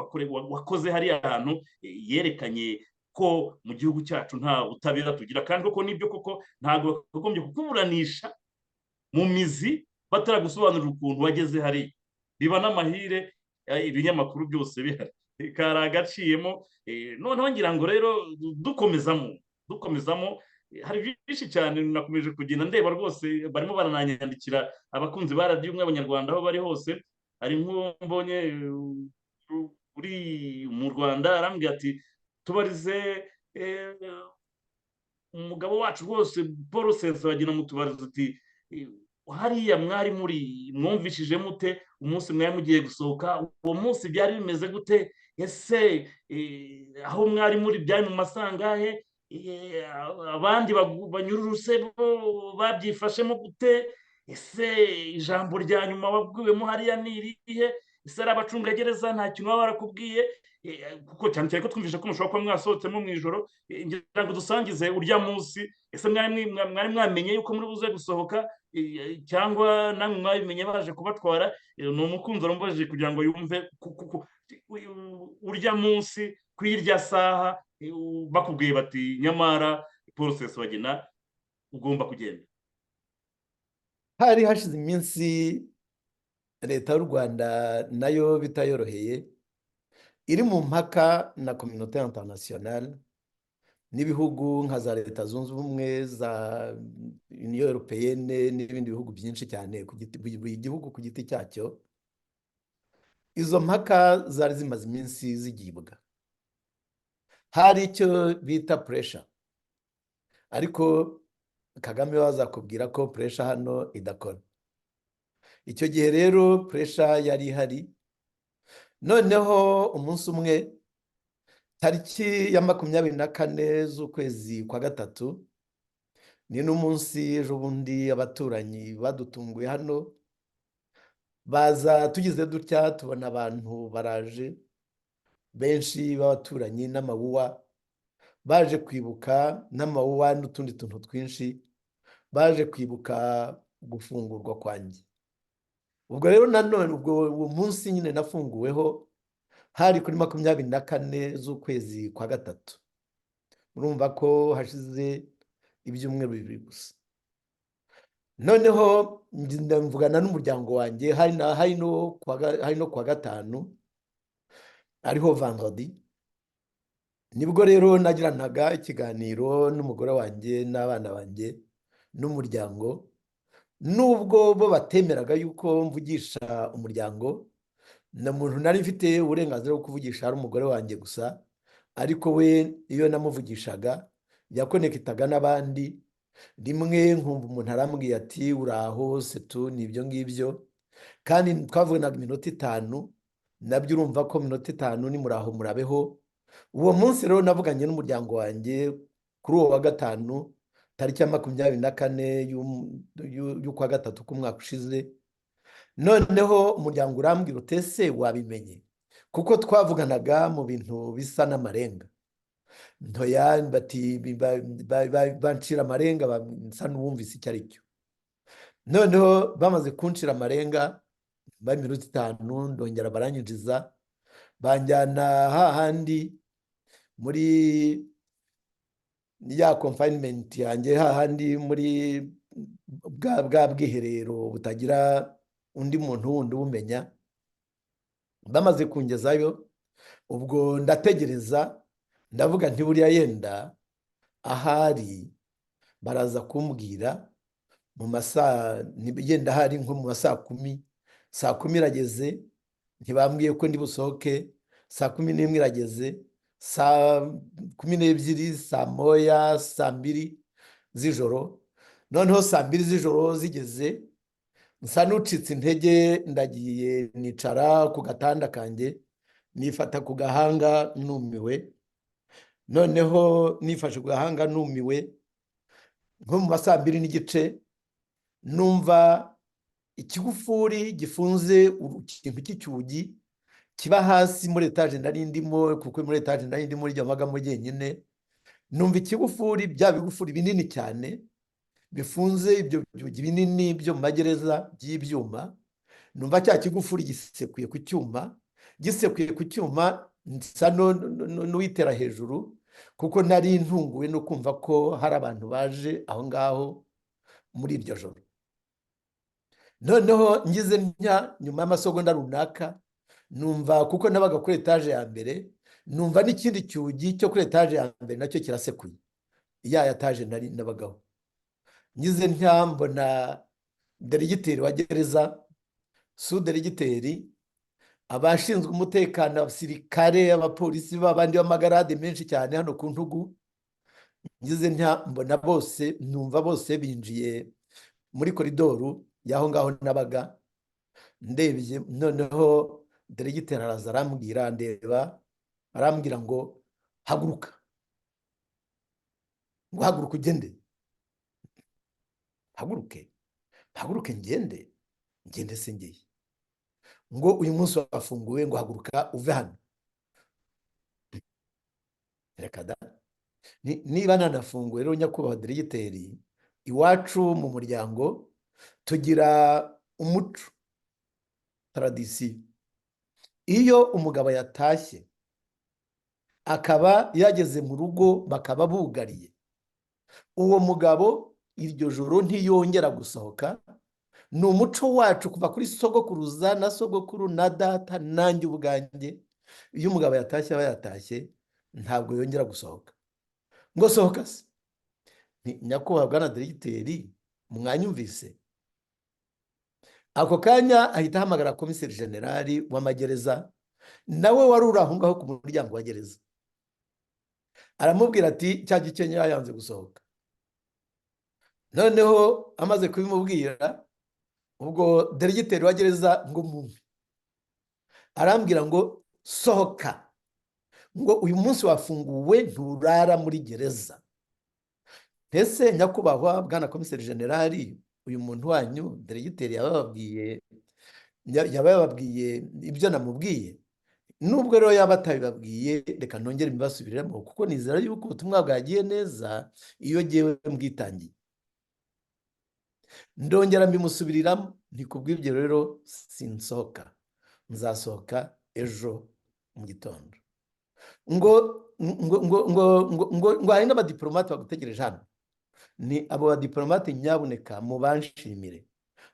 wakoze hariya hantu, yerekanye ko mu gihugu cyacu nta butabera tugira, kandi koko nibyo, koko ntabwo bagombye kukuburanisha mu mizi bataragusobanurira ukuntu wageze hariya. biba n'amahire ibinyamakuru byose bihari, kari agaciyemo. noneho ngira ngo rero dukomezamo hari byinshi cyane nakomeje kugenda ndeba, rwose barimo barananyandikira abakunzi ba radiyo umwe abanyarwanda aho bari hose. hari nk'uwo mbonye uri mu Rwanda arambwira ati tubarize umugabo wacu rwose Paul Rusesabagina, mutubarize uti hariya mwari muri mwumvishije mute umunsi mwari mugiye gusohoka, uwo munsi byari bimeze gute, ese aho mwari muri byari mu masangahe, abandi banyururuse bo babyifashemo gute, ese ijambo rya nyuma wabwiwemo hariya ni irihe, ese ari abacungagereza nta kintu baba barakubwiye, kuko cyane cyane ko twumvise ko mushobora kuba mwasohotsemo mu ijoro. ngira ngo dusangize urya munsi, ese mwari mwamenye yuko muri buze gusohoka, cyangwa namwe mwabimenye baje kubatwara? ni umukunzi arumbaje kugira ngo yumve urya munsi ku irya saha bakubwiye bati nyamara Paul Rusesabagina ugomba kugenda. hari hashize iminsi leta y'u Rwanda nayo bitayoroheye, iri mu mpaka na communauté internationale n'ibihugu nka za Leta Zunze Ubumwe, za Union Européenne n'ibindi bihugu byinshi cyane, buri gihugu ku giti cyacyo. izo mpaka zari zimaze iminsi zigibwa, hari icyo bita pressure, ariko Kagame wazakubwira ko pressure hano idakora. icyo gihe rero pressure yari ihari. noneho umunsi umwe, tariki ya 24 z'ukwezi kwa gatatu, ni n'umunsi ejo bundi abaturanyi badutunguye hano, baza tugize dutya tubona abantu baraje benshi b'abaturanyi n'amawuwa, baje kwibuka n'amawuwa n'utundi tuntu twinshi, baje kwibuka gufungurwa kwanjye. ubwo rero nanone uwo munsi nyine nafunguweho hari kuri 24 z'ukwezi kwa gatatu. murumva ko hashize ibyumweru 2 gusa. noneho mvugana n'umuryango wanjye, hari no kwa gatanu, ariho vendredi, nibwo rero nagiranaga ikiganiro n'umugore wanjye n'abana banjye n'umuryango, nubwo bo batemeraga yuko mvugisha umuryango, na muntu nari mfite uburenganzira bwo kuvugisha ari umugore wanjye gusa, ariko we iyo namuvugishaga yakonekitaga n'abandi. Rimwe nkumva umuntu arambwiye ati uraho setu, ni ibyo ngibyo, kandi twavuganaga iminota 5. Nabyo urumva ko minota 5 ni muraho murabeho. Uwo munsi rero navuganye n'umuryango wanjye kuri uwo wa gatanu, tariki ya 24 y'ukwa gatatu k'umwaka ushize. Noneho umuryango urambwira utese wabimenye, kuko twavuganaga mu bintu bisa n'amarenga. Ntoya bati bancira amarenga, nsa n'uwumvise icyo ari cyo. Noneho bamaze kuncira amarenga minota 5, ndongera baranyinjiza banjyana hahandi muri ya confinement yanjye, hahandi muri bwa bwiherero butagira undi muntu wundi ubumenya. Bamaze kungezayo, ubwo ndategereza, ndavuga nti buriya yenda ahari baraza kumbwira mu masaa, yenda hari nko mu masaa 10. Saa 10 irageze ntibambwiye ko ndi busohoke. Saa 11 irageze, saa 12, saa 1, saa 2 z'ijoro. Noneho saa 2 z'ijoro zigeze, nsa n'ucitse intege, ndagiye nicara ku gatanda kanjye, nifata ku gahanga numiwe. Noneho nifashe ku gahanga numiwe, nko mu masaa 2 n'igice numva ikigufuri gifunze ikintu cy'icyugi kiba hasi muri etaje nari ndimo, kuko muri etaje nari ndimo ryamagamo jyenyine. Numva ikigufuri, bya bigufuri binini cyane bifunze, ibyo byugi binini byo mu magereza by'ibyuma. Numva cya kigufuri gisekuye ku cyuma, gisekuye ku cyuma, nsa n'uwitera hejuru, kuko nari ntunguwe no kumva ko hari abantu baje aho ngaho muri iryo joro. Noneho ngize ntya, nyuma y'amasegonda runaka, numva, kuko nabaga kuri etaje ya mbere, numva n'ikindi cyugi cyo kuri etaje ya mbere nacyo kirasekuye, ya etaje nari nabagaho. Ngize ntya, mbona deregiteri wa gereza, suderegiteri, abashinzwe umutekano, abasirikare, abapolisi b'abandi b'amagarade menshi cyane hano ku ntugu. Ngize ntya, mbona bose, numva bose binjiye muri koridoru y'aho ngaho nabaga. Ndebye, noneho deregiteri araza arambwira, ndeba, arambwira ngo haguruka, ngo haguruka ugende. Haguruke ngende? Ngende se ngiye? Ngo uyu munsi wafunguwe, ngo haguruka uve hano. Reka da, niba nanafunguwe rero nyakubahwa deregiteri, iwacu mu muryango tugira umuco, taradisiyo. Iyo umugabo yatashye akaba yageze mu rugo bakaba bugariye, uwo mugabo iryo joro ntiyongera gusohoka. Ni umuco wacu kuva kuri sogokuruza na sogokuru na data nanjye ubwanjye. Iyo umugabo yatashye aba yatashye, ntabwo yongera gusohoka. Ngo sohoka se? Nyakubahwa bwana deregiteri, mwanyumvise? Ako kanya ahita ahamagara komiseri generali w'amagereza, nawe wari uri aho ngaho ku muryango wa gereza. Aramubwira ati cya gikenya yanze gusohoka. Noneho amaze kubimubwira, ubwo deregiteri wa gereza ngo mumve, arambwira ngo sohoka, ngo uyu munsi wafunguwe, nturara muri gereza. Ese nyakubahwa bwana komiseri generali, uyu muntu wanyu deregiteri yababwiye ibyo namubwiye? Nubwo rero yaba atabibabwiye, reka nongere mbibasubiremo, kuko nizera yuko ubutumwa bwagiye neza iyo ngewe mbwitangiye. Ndongera mbimusubiriramo, ntikubw'ibyo rero sinsohoka, nzasohoka ejo mu gitondo. Ngo hari n'abadiplomate bagutegereje hano. Ni abo badiplomate nyabuneka mubanshimire,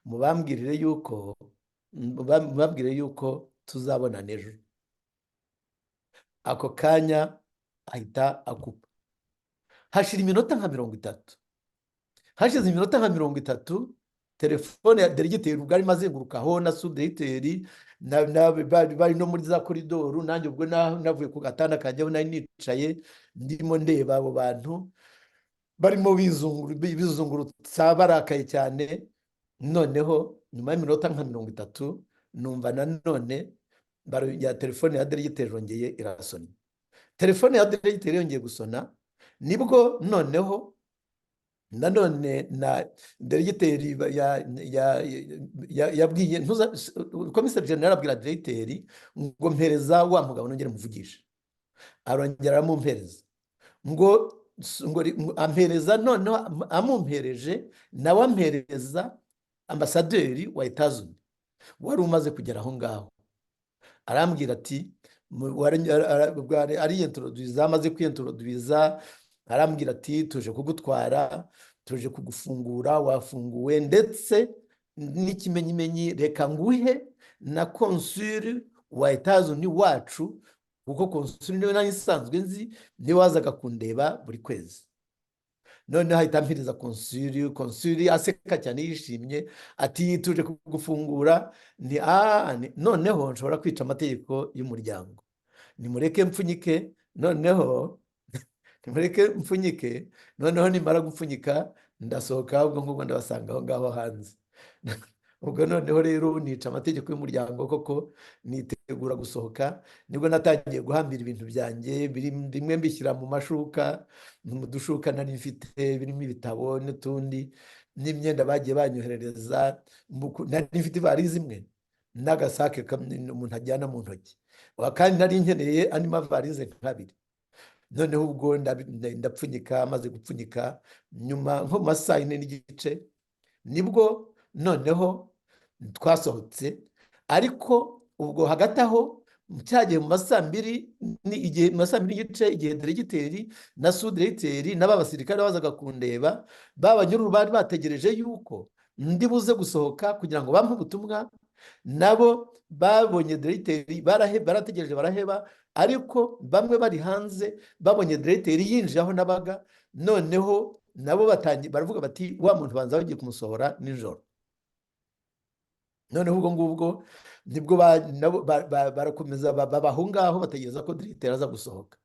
mubabwire yuko tuzabonana ejo. Ako kanya ahita akupa. Hashira iminota nka 30. Hashize iminota nka 30, telefone ya deregiteri ubwo arimo azengurukaho na suderiteri bari no muri za koridoru, nanjye ubwo navuye ku gatanda kanjyeho nari nicaye ndimo ndeba abo bantu barimo bizungurutsa barakaye cyane. Noneho nyuma y'iminota nka 30 numva nanone ya telefone ya deregiteri yongeye irasona. Telefone ya deregiteri yongeye gusona, nibwo noneho nanone na deregiteri yabwiye komiseri jenerali abwira deregiteri ngo mpereza wa mugabo nongere muvugishe. Arongera aramumpereza ngo ampereza, noneho amumpereje nawe ampereza ambasaderi wa Etazuni wari umaze kugera aho ngaho. Arambwira ati ariyentroduiza, amaze kwiyentroduiza arambwira ati tuje kugutwara, tuje kugufungura, wafunguwe, ndetse n'ikimenyimenyi reka nguhe na konsuli wa Etazuni wacu, kuko konsuli niwe nari nsanzwe nzi, niwe wazaga kundeba buri kwezi. Noneho ahita ampiriza konsuli aseka cyane yishimye ati tuje kugufungura. Noneho nshobora kwica amategeko y'umuryango, nimureke mpfunyike. Noneho nimureke mpfunyike, noneho nimara gupfunyika ndasohoka, ubwo ngubwo ndabasanga aho ngaho hanze. Ubwo noneho rero nica amategeko y'umuryango koko, nitegura gusohoka. Nibwo natangiye guhambira ibintu byanjye, bimwe mbishyira mu mashuka, mu dushuka nari mfite birimo ibitabo n'utundi n'imyenda bagiye banyoherereza. Nari mfite ivarizi imwe n'agasake umuntu ajyana mu ntoki, kandi nari nkeneye andi mavarize nk'abiri. Noneho ubwo ndapfunyika, amaze gupfunyika nyuma nko mu masaha 4 n'igice nibwo noneho twasohotse. Ariko ubwo hagati aho cyagiye mu masaha 2 n'igice, igihe deregiteri na suderegiteri n'abasirikare bazaga kundeba, babanyururu bari bategereje yuko ndi buze gusohoka kugira ngo bampe ubutumwa. Nabo babonye deregiteri barategereje baraheba, ariko bamwe bari hanze babonye deregiteri yinjiye aho nabaga. Noneho nabo baravuga bati wa muntu banza bagiye kumusohora nijoro. Noneho ubwo ngubwo nibwo barakomeza babaho ngaho bategereza ko deregiteri aza gusohoka.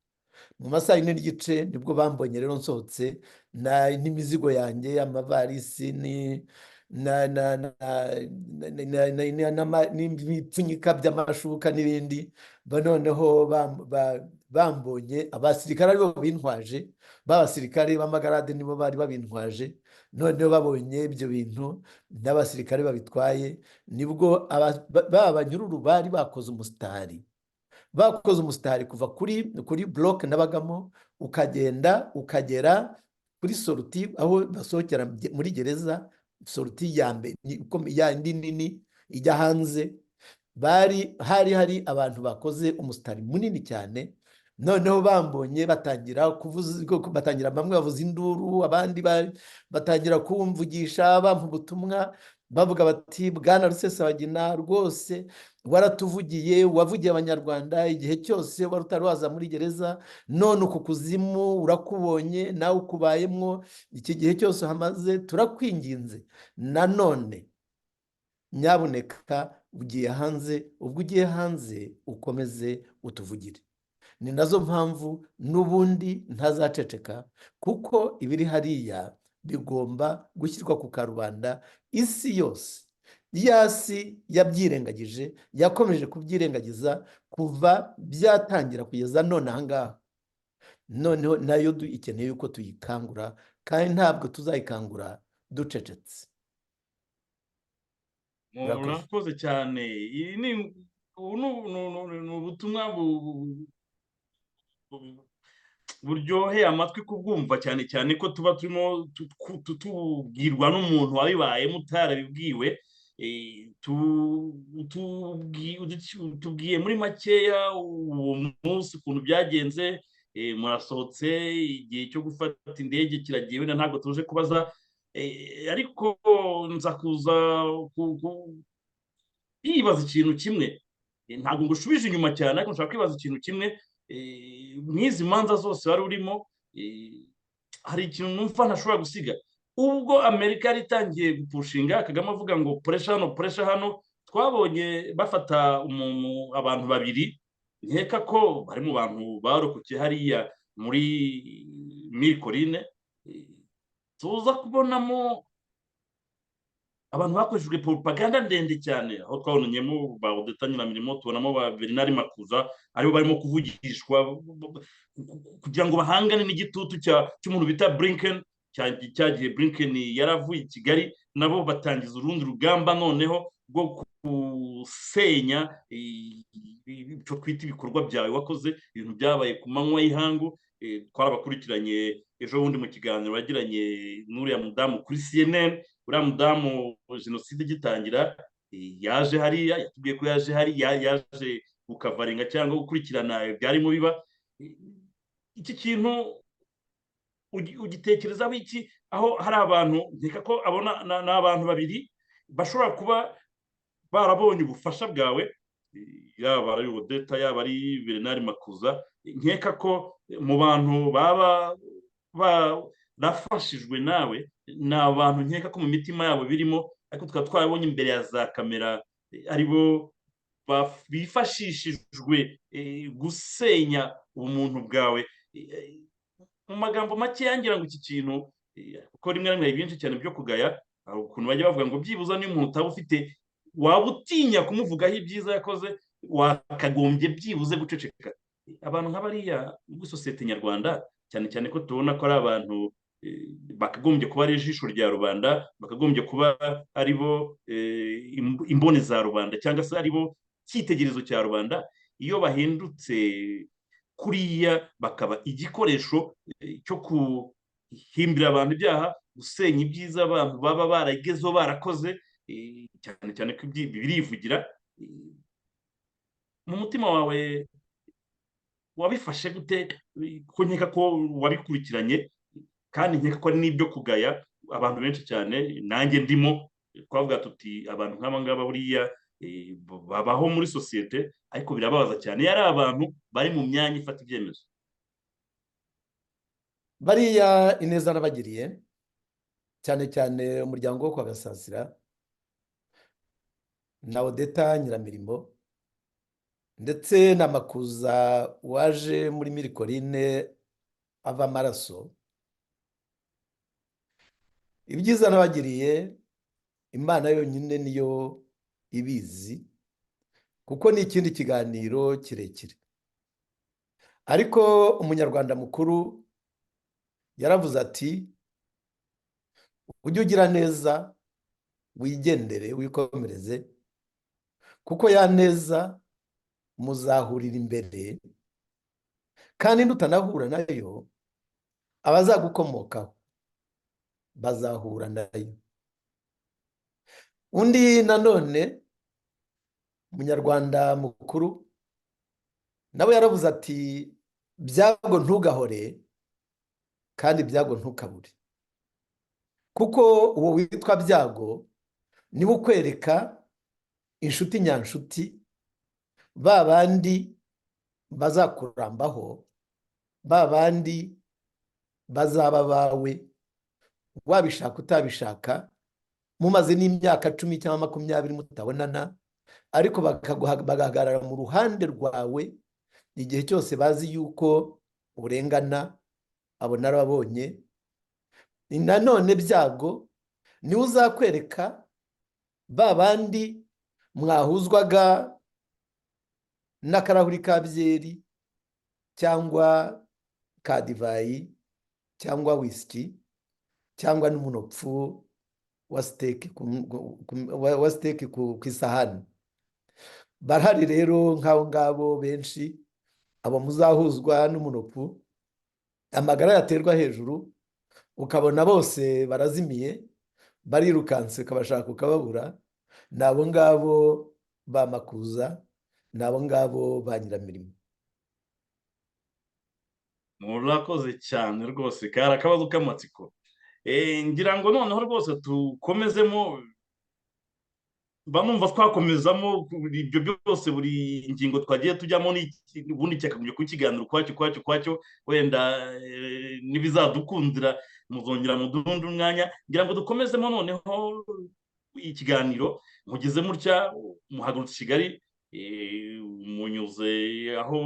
Mu masaha 4 n'igice nibwo bambonye rero nsohotse n'imizigo yanjye, amavarisi n'ibipfunyika by'amashuka n'ibindi. Noneho bambonye, abasirikare aribo bintwaje, b'abasirikare b'amagarade nibo bari babintwaje. Noneho babonye ibyo bintu n'abasirikare babitwaye, nibwo banyururu bari bakoze umusitari kuva kuri block nabagamo, ukagenda ukagera kuri sorti aho basohokera muri gereza, sorti ya mbere yandi nini ijya hanze. hari abantu bakoze umusitari munini cyane. Noneho bambonye batangira bamwe bavuza induru, abandi batangira kumvugisha bampa ubutumwa, bavuga bati Bwana Rusesabagina, rwose waratuvugiye, wavugiye abanyarwanda igihe cyose wari utari waza muri gereza, none uku kuzimu urakubonye, nawe ukubayemwo iki gihe cyose hamaze, turakwinginze nanone nyabuneka ugiye hanze, ubwo ugiye hanze ukomeze utuvugire. Ni nazo mpamvu n'ubundi ntazaceceka, kuko ibiri hariya bigomba gushyirwa ku karubanda. Isi yose yasi yabyirengagije, yakomeje kubyirengagiza kuva byatangira kugeza none ahangaha. Noneho nayo ikeneye yuko tuyikangura, kandi ntabwo tuzayikangura ducecetse. Murakoze cyane. Iyi ni ubutumwa buryoheye amatwi kubwumva, cyane cyane ko tuba turimo tubwirwa n'umuntu wabibayemo utarabibwiwe. Tubwiye muri makeya uwo munsi ukuntu byagenze. Murasohotse, igihe cyo gufata indege kiragiye, wenda ntabwo tuje kubaza, ariko nza kuza yibaza ikintu kimwe. Ntabwo ngushubije inyuma cyane, ariko nshaka kwibaza ikintu kimwe. Nk'izi manza zose wari urimo, hari ikintu numva ntashobora gusiga. ubwo amerika yari itangiye gupushinga kagame avuga ngo puresha hano twabonye bafata abantu babiri nkeka ko bari mu bantu barokokeye hariya muri mirikorine, tuza kubonamo abantu bakoreshejwe propaganda ndende cyane, aho twabonanyemo ba Odeta Nyiramirimo, tubonamo ba Bernard Makuza aribo barimo kuvugishwa kugira ngo bahangane n'igitutu cy'umuntu bita Blinken. Cyagihe Blinken yaravuye i Kigali, nabo batangiza urundi rugamba noneho rwo gusenya icyo twita ibikorwa byawe wakoze, ibintu byabaye ku manywa y'ihangu. Twarabakurikiranye ejo bundi mu kiganiro bagiranye n'uriya mudamu kuri CNN. uriya mudamu jenoside igitangira yaje hariya, yatubwiye ko yaje hariya, yaje gukavaringa cyangwa gukurikirana ibyarimo biba. Iki kintu ugitekerezaho iki, aho hari abantu nkeka ko abona ni abantu babiri bashobora kuba barabonye ubufasha bwawe, yaba ari Odeta yaba ari Bernard Makuza, nkeka ko mu bantu baba barafashijwe nawe ni abantu nkeka ko mu mitima yabo birimo, ariko tukaba twabonye imbere ya za kamera aribo bifashishijwe gusenya ubumuntu bwawe. Mu magambo make yangira ngo iki kintu, kuko rimwe na rimwe hari byinshi cyane byo kugaya, hari ukuntu bajya bavuga ngo byibuza niyo umuntu utaba ufite waba utinya kumuvugaho ibyiza yakoze, wakagombye byibuze guceceka. Abantu nk'abariya muri sosiyete nyarwanda, cyane cyane ko tubona ko ari abantu bakagombye kuba ari ijisho rya rubanda, bakagombye kuba ari bo imboni za rubanda, cyangwa se ari bo cyitegererezo cya rubanda, iyo bahindutse kuriya bakaba igikoresho cyo kuhimbira abantu ibyaha, gusenya ibyiza abantu baba baragezeho barakoze, cyane cyane ko birivugira. Mu mutima wawe wabifashe gute? Kuko nkeka ko wabikurikiranye, kandi nkeka ko ari n'ibyo kugaya abantu benshi cyane, nanjye ndimo. Twavuga tuti abantu nk'aba ngaba buriya babaho muri sosiyete, ariko birababaza cyane iyo ari abantu bari mu myanya ifata ibyemezo. bariya ineza nabagiriye, cyane cyane umuryango wo kwa Gasasira na Odeta Nyiramirimo, ndetse na Makuza waje muri mirikorine ava amaraso. Ibyiza nabagiriye Imana yonyine niyo ibizi, kuko ni ikindi kiganiro kirekire. Ariko umunyarwanda mukuru yaravuze ati, ujye ugira neza, wigendere, wikomereze, kuko ya neza muzahurira imbere, kandi nutanahura nayo abazagukomokaho bazahura nayo. Undi nanone umunyarwanda mukuru nawe yaravuze ati, byago ntugahore kandi byago ntukabure, kuko uwo witwa byago niwe ukwereka inshuti nyanshuti, ba bandi bazakurambaho, ba bandi bazaba bawe, wabishaka utabishaka, mumaze n'imyaka 10 cyangwa 20 mutabonana, ariko bagahagarara mu ruhande rwawe igihe cyose bazi yuko urengana. Abo narababonye. Nanone byago niwe uzakwereka ba bandi mwahuzwaga n'akarahuri ka byeri cyangwa ka divayi cyangwa whisky cyangwa n'umunopfu wa steak ku isahani. Barahari rero nk'abo ngabo benshi, abo muzahuzwa n'umunopfu, amagara yaterwa hejuru, ukabona bose barazimiye, barirukanse ukabashaka ukababura. Ni abo ngabo ba Makuza, ni abo ngabo ba Nyiramirimo. Murakoze cyane rwose, kari akabazo k'amatsiko. Ngira ngo noneho rwose tukomezemo, banumva twakomezamo ibyo byose, buri ngingo twagiye tujyamo ubundi cyakagombye kukiganira ukwacyo wenda n'ibizadukundira muzongera mudundi umwanya ngira ngo dukomezemo noneho ikiganiro mugize mutya muhagurutse Kigali, munyuze aho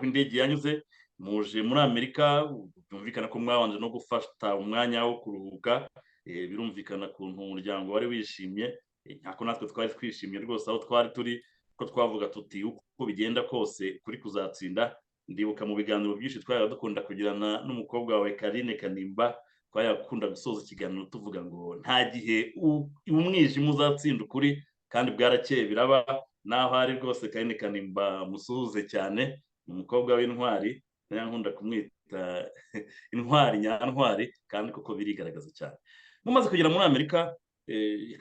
indege yanyuze, muje muri Amerika, byumvikana ko mwabanje no gufata umwanya wo kuruhuka, birumvikana ukuntu umuryango wari wishimye, nkako natwe twari twishimye rwose aho twari turi, ko twavuga tuti uko bigenda kose kuri kuzatsinda. Ndibuka mu biganiro byinshi twari dukunda kugirana n'umukobwa wawe Karine Kanimba, twayakunda gusoza ikiganiro tuvuga ngo nta gihe umwijima uzatsinda ukuri, kandi bwarakeye biraba. Naho ari rwose Karine Kanimba musuhuze cyane, umukobwa w'intwari, nkunda kumwita intwari nyantwari, kandi koko birigaragaza cyane. Mumaze kugera muri Amerika,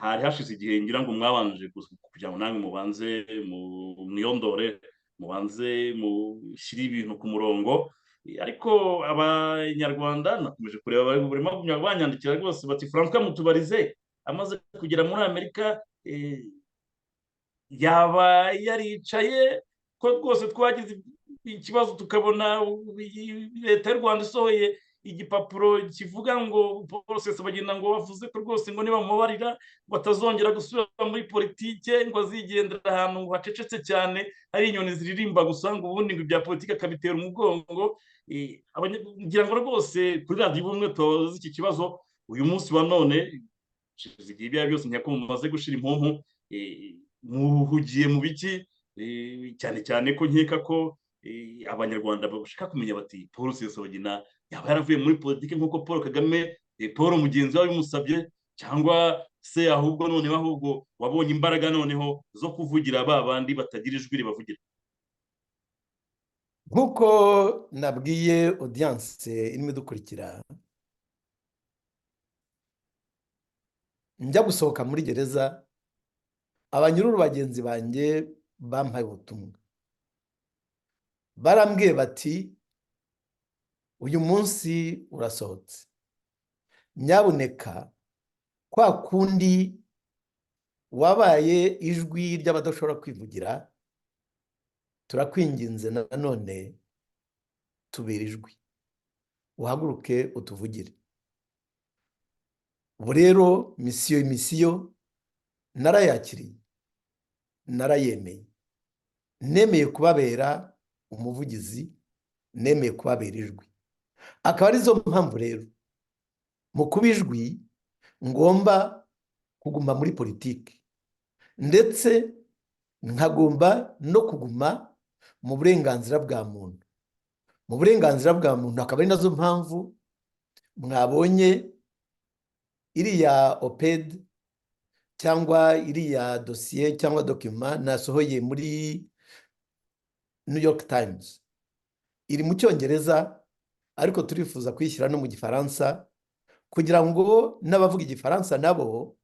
hari hashize igihe ngira ngo mwabanje kugira ngo namwe mubanze mwiyondore, mubanze mushyire ibintu ku murongo, ariko abanyarwanda nakomeje kureba barimo banyandikira rwose bati Francois Mutubarize amaze kugera muri Amerika, yaba yaricaye ko rwose twagize ikibazo tukabona leta y'u Rwanda isohoye igipapuro kivuga ngo Paul Rusesabagina ngo bavuze ko rwose ngo niba mubarira batazongera gusubira muri politike, ngo azigendera ahantu hacecetse cyane hari inyoni ziririmba gusa, ngo ubundi ngo ibya politike akabitera umugongo. Ngira ngo rwose kuri radiyo ubumwe tuzi iki kibazo uyu munsi wa none, igihe ibyo byose nkako mumaze gushira impumpu, muhugiye mu biki, cyane cyane ko nkeka ko abanyarwanda bashaka kumenya bati Paul Rusesabagina yaba yaravuye muri politiki nk'uko Paul Kagame Paul mugenzi we bimusabye, cyangwa se ahubwo noneho ahubwo wabonye imbaraga noneho zo kuvugira ba bandi batagira ijwi ribavugira. nk'uko nabwiye audience irimo idukurikira, njya gusohoka muri gereza, abanyururu bagenzi banjye bampaye ubutumwa, barambwiye bati uyu munsi urasohotse, nyabuneka kwa kundi wabaye ijwi ry'abadashobora kwivugira, turakwinginze nanone tubera ijwi, uhaguruke utuvugire. ubu rero misiyo narayakiriye, narayemeye, nemeye kubabera umuvugizi, nemeye kubabera ijwi. Akaba arizo mpamvu rero mu kuba ijwi ngomba kuguma muri politiki, ndetse nkagomba no kuguma mu burenganzira bwa muntu. Mu burenganzira bwa muntu akaba ari nazo mpamvu mwabonye iriya oped cyangwa iriya dosiye cyangwa dokima nasohoye muri New York Times, iri mu Cyongereza ariko turifuza kuyishyira no mu Gifaransa, kugira ngo n'abavuga Igifaransa nabo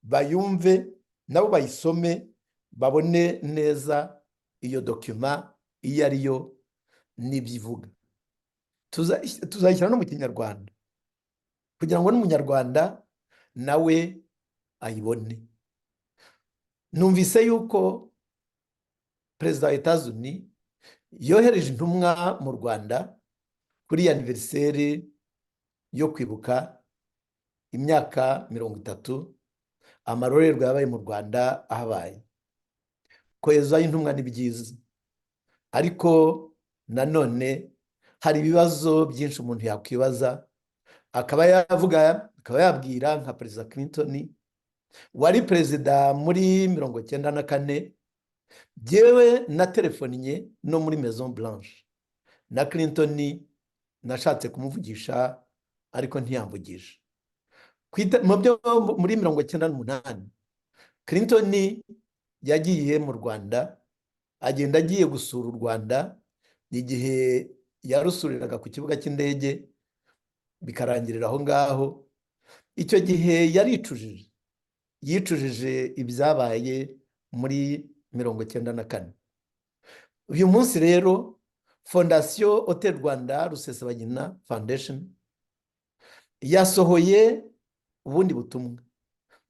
bayumve, nabo bayisome, babone neza iyo dokima iyo ariyo n'ibyivuga. Tuzayishyira no mu Kinyarwanda kugira ngo n'umunyarwanda nawe ayibone. Numvise yuko Perezida wa Etats-Unis yohereje intumwa mu Rwanda kuri aniveriseri yo kwibuka imyaka 30 amarorerwa yabaye mu Rwanda ahabaye. Koherezayo intumwa ni byiza, ariko nanone hari ibibazo byinshi umuntu yakwibaza, akaba yabwira nka Perezida Clinton wari perezida muri 1994. Jewe na telefoniye no muri Maison Blanche na Clinton, nashatse kumuvugisha ariko ntiyamvugisha. Muri 1998 Clinton yagiye mu Rwanda, agenda agiye gusura u Rwanda, igihe yarusuriraga ku kibuga cy'indege bikarangirira aho ngaho. Icyo gihe yicujije ibyabaye muri 1994. Uyu munsi rero Fondation Hotel Rwanda Rusesabagina Foundation yasohoye ubundi butumwa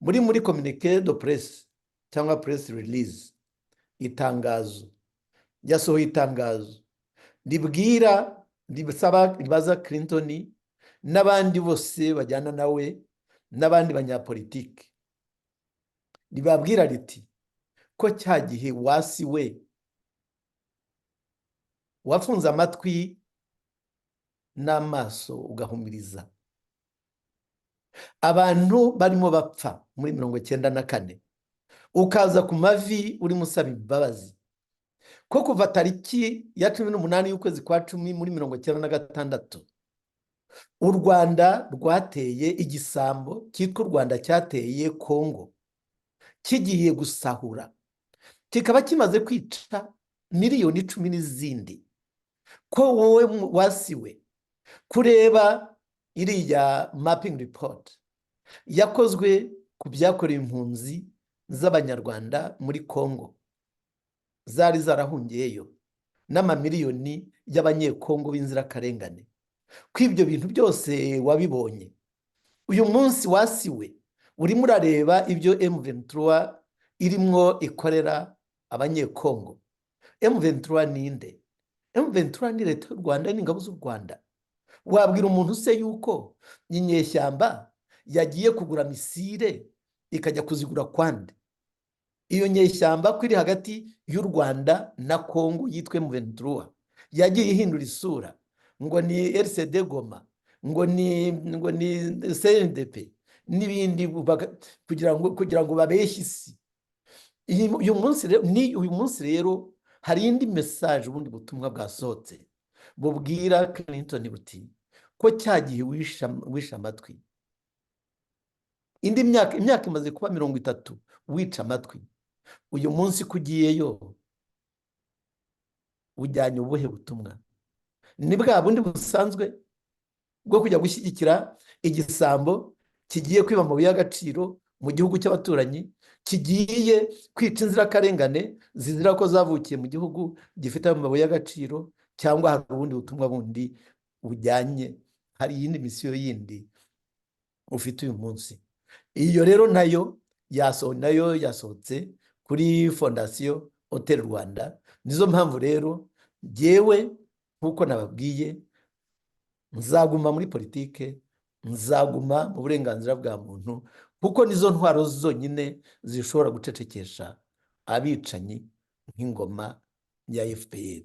muri communiqué de presse cyangwa press release, itangazo. Yasohoye itangazo ribaza Clinton n'abandi bose bajyana nawe n'abandi banyapolitiki ribabwira riti ko cya gihe wasi we wafunze amatwi n'amaso ugahumiriza abantu barimo bapfa muri 1994 ukaza ku mavi urimo usaba imbabazi ko kuva tariki ya 18 y'ukwezi kwa 10 muri 1996 u Rwanda rwateye igisambo cyitwa u Rwanda cyateye Kongo kigiye gusahura kikaba kimaze kwica miliyoni 10 n'izindi ko wowe wasiwe kureba iriya mapping report yakozwe ku byakorewe impunzi z'abanyarwanda muri Kongo zari zarahungiyeyo n'amamiliyoni y'abanyekongo b'inzirakarengane ko ibyo bintu byose wabibonye uyu munsi wasiwe urimo urareba ibyo M23 irimwo ikorera abanyekongo. M23 ninde? M23 ni leta y'u Rwanda n'ingabo z'u Rwanda. Wabwira umuntu se yuko inyeshyamba yagiye kugura misile ikajya kuzigura kwande? Iyo nyeshyamba ko iri hagati y'u Rwanda na Kongo yitwe M23 yagiye ihindura isura ngo ni RCD Goma ngo ni CNDP n'ibindi kugira ngo babeshye isi. Uyu munsi rero hari indi message ubundi butumwa bwasohotse bubwira Clinton buti ko cyagiye wisha amatwi indi imyaka imaze kuba 30 wica amatwi. Uyu munsi kugiyeyo ujyanye ubuhe butumwa? Ni bwa bundi busanzwe bwo kujya gushyigikira igisambo kigiye kwiba amabuye y'agaciro mu gihugu cy'abaturanyi, kigiye kwica inzirakarengane zizira ko zavukiye mu gihugu gifite amabuye y'agaciro, cyangwa hari ubundi butumwa bundi bujyanye, hari iyindi misiyo yindi ufite uyu munsi? Iyo rero nayo yasohotse kuri Fondation Hotel Rwanda. Nizo mpamvu rero jyewe nkuko nababwiye nzaguma muri politike, nzaguma mu burenganzira bwa muntu, kuko nizo ntwaro zonyine zishobora gucecekesha abicanyi nk'ingoma ya FPR.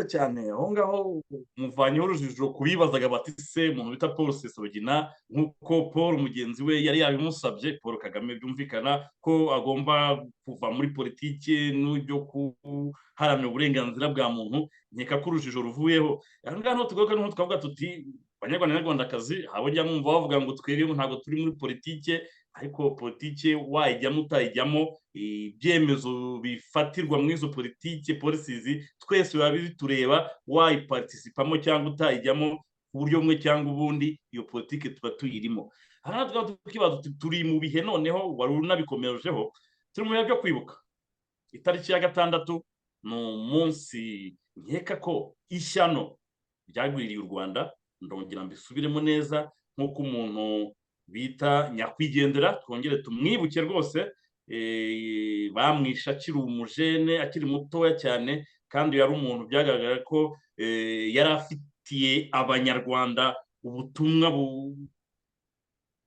cyane aho ngaho muvanyeho urujijo kubibazaga bati se umuntu bita Paul Rusesabagina nk'uko Paul mugenzi we yari yabimusabye, Paul Kagame, byumvikana ko agomba kuva muri politiki n'ibyo kuharanira uburenganzira bwa muntu. Nkeka ko urujijo ruvuyeho. Aha ngaha tugaruka n'aho twavuga tuti Banyarwanda n'Abanyarwandakazi, habo njya mwumva bavuga ngo twebwe ntabwo turi muri politiki, ariko politiki wayijyamo utayijyamo, ibyemezo bifatirwa muri izo politiki policies twese biba bitureba, wayiparticipamo cyangwa utayijyamo ku buryo bumwe cyangwa ubundi, iyo politiki tuba tuyirimo. Aha tukibaza turi mu bihe noneho wari unabikomejeho, turi mu bihe byo kwibuka. Itariki ya 6 ni umunsi nkeka ko ishyano ryagwiriye u Rwanda, ndongera mbisubiremo neza nk'uko umuntu bita nyakwigendera, twongere tumwibuke rwose, bamwishe akiri umujene, akiri mutoya cyane, kandi yari umuntu byagaragara ko yari afitiye abanyarwanda ubutumwa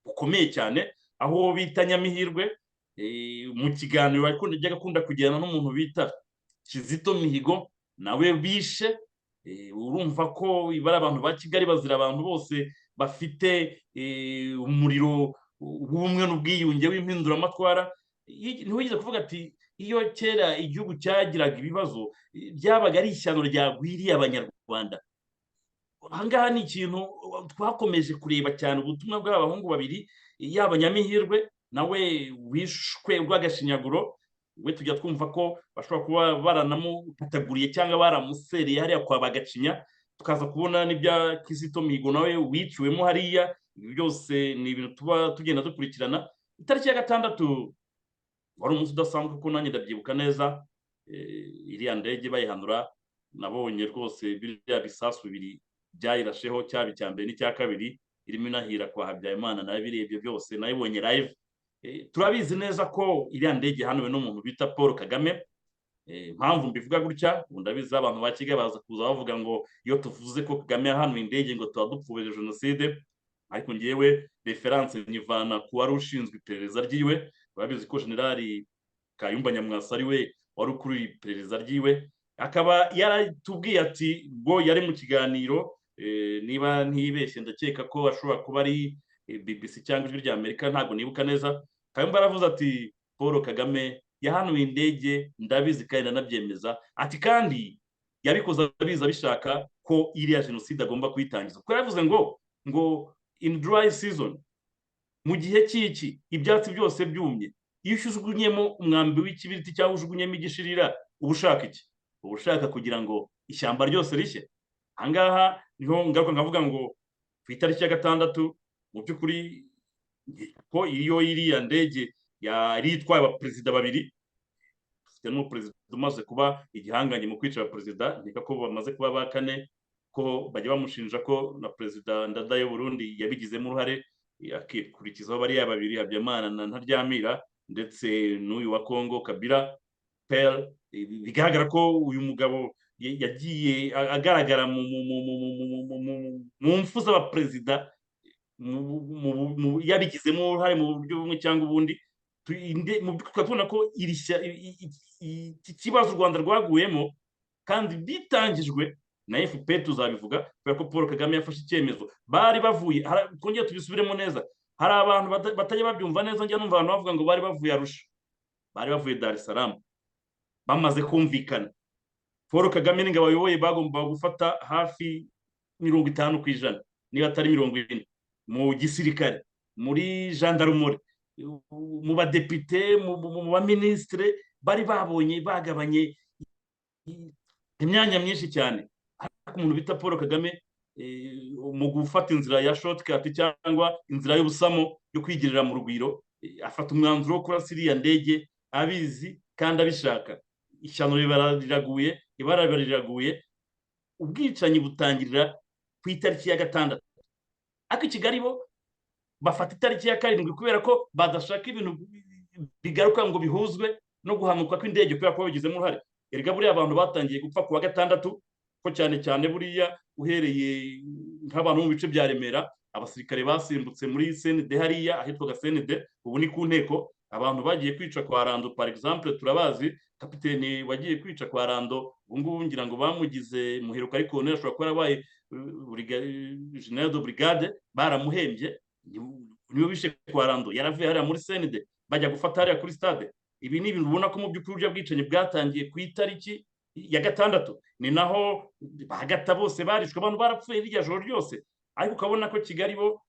bukomeye cyane, aho bita Nyamihirwe. Mu kiganiro yajyaga akunda kugirana n'umuntu bita Kizito Mihigo, nawe bishe. Urumva ko ibara abantu ba Kigali bazira abantu bose bafite umuriro w'ubumwe n'ubwiyunge w'impinduramatwara. Ntiwigeze kuvuga ati iyo kera igihugu cyagiraga ibibazo byabaga ari ishyano ryagwiriye abanyarwanda. Aha ngaha ni ikintu twakomeje kureba cyane, ubutumwa bw'abahungu babiri, yaba Nyamihirwe nawe wishwe urw'agashinyaguro, we tujya twumva ko bashobora kuba baranamukataguriye cyangwa baramusereye hariya kwa Bagacinya, tukaza kubona n'ibya Kizito Mihigo nawe wiciwemo hariya. Ibi byose ni ibintu tuba tugenda dukurikirana. Itariki ya 6 wari umunsi udasanzwe kuko nanjye ndabyibuka neza, iriya ndege bayihanura, nabonye rwose biriya bisasu bibiri byayirasheho, cyaba icya mbere n'icya kabiri, irimo inahira kwa Habyarimana, nawe birebye byose nabibonye live. Turabizi neza ko iriya ndege hanuwe n'umuntu bita Paul Kagame. impamvu mbivuga gutya ubu ndabizi abantu ba Kigali baza kuza bavuga ngo iyo tuvuze ko Kagame yahanuye indege ngo tuba dupfubije jenoside, ariko ngewe referanse nyivana ku wari ushinzwe iperereza ryiwe. Babizi ko generali Kayumba Nyamwasa ari we wari ukuriye iperereza ryiwe, akaba yaratubwiye ati ubwo yari mu kiganiro, niba ntibeshye ndakeka ko ashobora kuba ari BBC cyangwa ijwi rya Amerika, ntabwo nibuka neza. Kayumba yaravuze ati Paul Kagame yahanuye indege, ndabizi kandi ndanabyemeza, ati kandi yabikoze abizi abishaka ko iriya jenoside agomba kuyitangiza, kuko yaravuze ngo in dry season, mu gihe cy'iki ibyatsi byose byumye, iyo ujugunyemo umwambi w'ikibiriti cyangwa ujugunyemo igishirira, uba ushaka iki? Uba ushaka kugira ngo ishyamba ryose rishye. Ahangaha niho ngaruka nkavuga ngo ku itariki ya 6 mu by'ukuri ko iyo iriya ndege yari itwaye abaperezida babiri, dufite n'umuperezida umaze kuba igihanganye mu kwica abaperezida, nkeka ko bamaze kuba ba 4, ko bajya bamushinja ko na perezida Ndadaye Burundi yabigizemo uruhare, akikurikizaho bariya babiri Habyarimana na Ntaryamira, ndetse n'uyu wa Kongo Kabila Père. Bigaragara ko uyu mugabo yagiye agaragara mu mfu z'abaperezida, yabigizemo uruhare mu buryo bumwe cyangwa ubundi. Tukabona ko iki kibazo u Rwanda rwaguyemo kandi bitangijwe na FPR, tuzabivuga kubera ko Paul Kagame yafashe icyemezo. Bari bavuye, twongeye tubisubiremo neza, hari abantu batajya babyumva neza, njya numva abantu bavuga ngo bari bavuye Arusha, bari bavuye Dar es Salaam. Bamaze kumvikana, Paul Kagame n'ingabo ayoboye bagomba gufata hafi 50% niba atari 40 mu gisirikare, muri gendarmerie, mu badepite, mu baministre, bari babonye bagabanye imyanya myinshi cyane. Ariko umuntu bita Paul Kagame mu gufata inzira ya shortcut cyangwa inzira y'ubusamo yo kwigirira mu rugwiro, afata umwanzuro wo kurasa iriya ndege abizi kandi abishaka. Ishyano riraguye, ibara riraguye, ubwicanyi butangirira ku itariki ya 6. Ariko i Kigali bo bafata itariki ya 7 kubera ko badashaka ibintu bigaruka ngo bihuzwe no guhanuka kw'indege, kubera ko babigizemo uruhare. Erega buriya abantu batangiye gupfa ku wa 6, ko cyane cyane buriya uhereye nk'abantu mu bice bya Remera, abasirikare basimbutse muri CND hariya ahitwaga CND, ubu ni ku nteko. Abantu bagiye kwica kwa Rando par exemple turabazi, kapiteni wagiye kwica kwa Rando ubu ngubu ngira ngo bamugize muheruka, ariko colonel ashobora kuba yarabaye general de brigade, baramuhembye. Niyo bishe kwa Rando, yaravuye hariya muri CND bajya gufata hariya kuri stade. Ibi ni ibintu ubona ko mu by'ukuri burya bwicanyi bwatangiye ku itariki ya 6, ni naho bagata bose barishwe, abantu barapfuye irya joro ryose. Ariko ukabona ko Kigali bo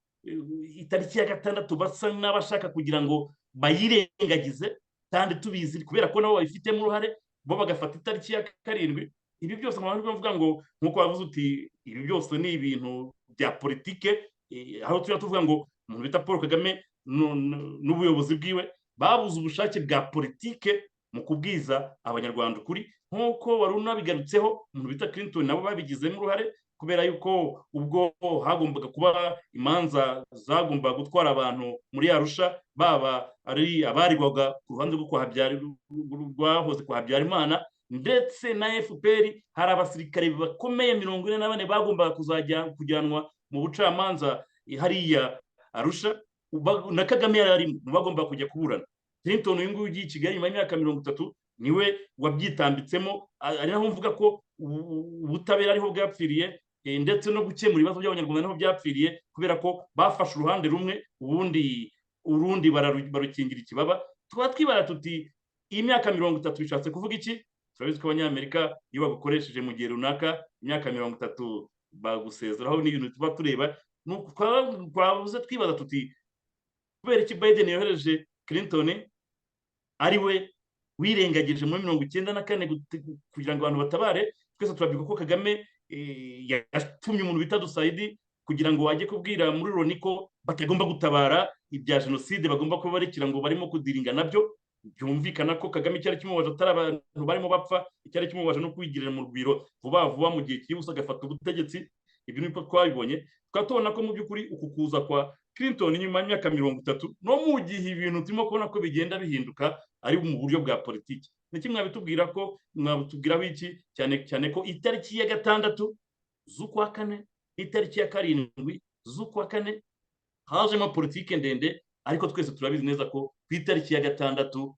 itariki ya 6 basa n'abashaka kugira ngo bayirengagize, kandi tubizi kubera ko nabo babifitemo uruhare, bo bagafata itariki ya 7. Ibi byose abantu bavuga ngo nkuko bavuze uti ibi byose ni ibintu bya politike, aho tuvuga ngo umuntu bita Paul Kagame n'ubuyobozi bwiwe babuze ubushake bwa politike mu kubwiza abanyarwanda ukuri, nkuko wari unabigarutseho umuntu bita Clinton nabo babigizemo uruhare, kubera yuko ubwo hagombaga kuba imanza zagombaga gutwara abantu muri Arusha, baba ari abarirwaga ku ruhande rwahoze kwa Habyarimana ndetse na FPR, hari abasirikare bakomeye 44 bagombaga kujyanwa mu bucamanza hariya Arusha, na Kagame yari bagomba kujya kuburana. Clinton uyu nguyu ugiye i Kigali nyuma y'imyaka 30 niwe wabyitambitsemo, ari naho mvuga ko ubutabera ariho bwapfiriye, ndetse no gukemura ibibazo by'abanyarwanda niho byapfiriye, kubera ko bafashe uruhande rumwe urundi barukingira ikibaba. Tukaba twibara tuti iyi myaka 30 bishatse kuvuga iki? Turabizi ko abanyamerika iyo bagukoresheje mu gihe runaka imyaka 30 bagusezeraho, n'ibintu tuba tureba. Twabuze twibaza tuti kubera iki Biden yohereje Clinton ari we wirengagije muri 94 kugira ngo abantu batabare. Twese turabyibuka ko Kagame yatumye umuntu bita Dusaidi kugira ngo wajye kubwira muri Loni ko batagomba gutabara ibya jenoside, bagomba kuba barekera ngo barimo kudiringa nabyo. Byumvikana ko Kagame cyari kimubaje atari abantu barimo bapfa, cyari kimubaje no kwigirira mu rwiro vuba vuba mu gihe cyihuse agafata ubutegetsi. Ibyo niko twabibonye, twatubona ko mu by'ukuri uku kuza kwa Clinton nyuma y'imyaka 30 no mu gihe ibintu turimo kubona ko bigenda bihinduka ari mu buryo bwa politiki. niki mwabitubwira ko mwabitubwiraho iki, cyane cyane ko itariki ya 6 z'ukwa kane, itariki ya 7 z'ukwa kane hajemo politike ndende, ariko twese turabizi neza ko ku itariki ya 6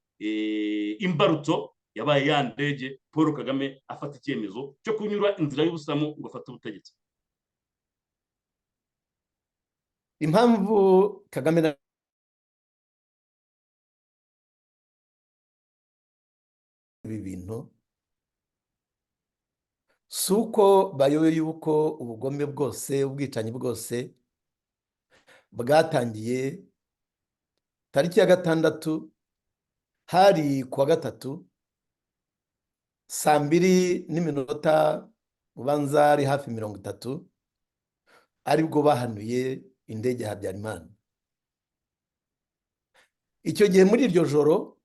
imbarutso yabaye ya ndege Paul Kagame afata icyemezo cyo kunyura inzira y'ubusamo ngo afate ubutegetsi. impamvu Kagame na ibi bintu si uko bayoboye yuko ubugome bwose, ubwicanyi bwose bwatangiye tariki ya 6, hari kuwa 3 saa 2:00 ubanza ari hafi 30, aribwo bahanuye indege ya Habyarimana. Icyo gihe muri iryo joro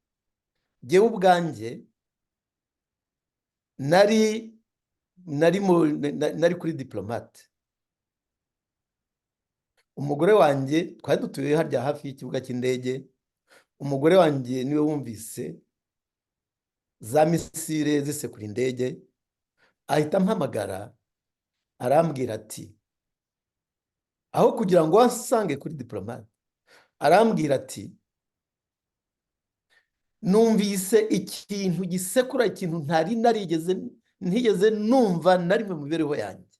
jyewe ubwanjye nari kuri diplomate. Umugore wanjye twari dutuye harya hafi y'ikibuga cy'indege. Umugore wanjye niwe wumvise za misile zisekura indege, ahita ampamagara arambwira ati, aho kugira ngo wasange kuri diplomate, arambwira ati numvise ikintu gisekura, ikintu ntigeze numva na rimwe mu mibereho yanjye.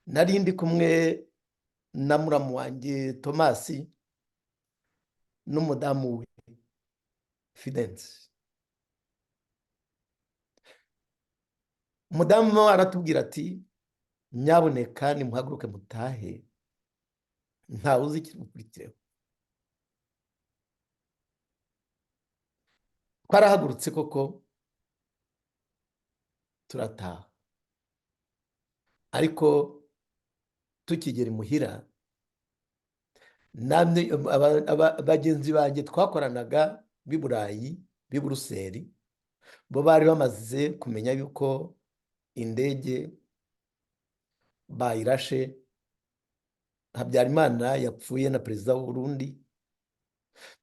Nari ndi kumwe na muramu wanjye Tomasi n'umudamu we Fidensi. Umudamu aratubwira ati, nyaboneka nimuhaguruke mutahe, ntawe uzi ikimukurikiyeho. Twarahagurutse koko turataha, ariko tukigera imuhira, bagenzi banjye twakoranaga b'i Burayi, b'i Buruseli, bo bari bamaze kumenya yuko indege bayirashe, Habyarimana yapfuye na perezida w'u Burundi.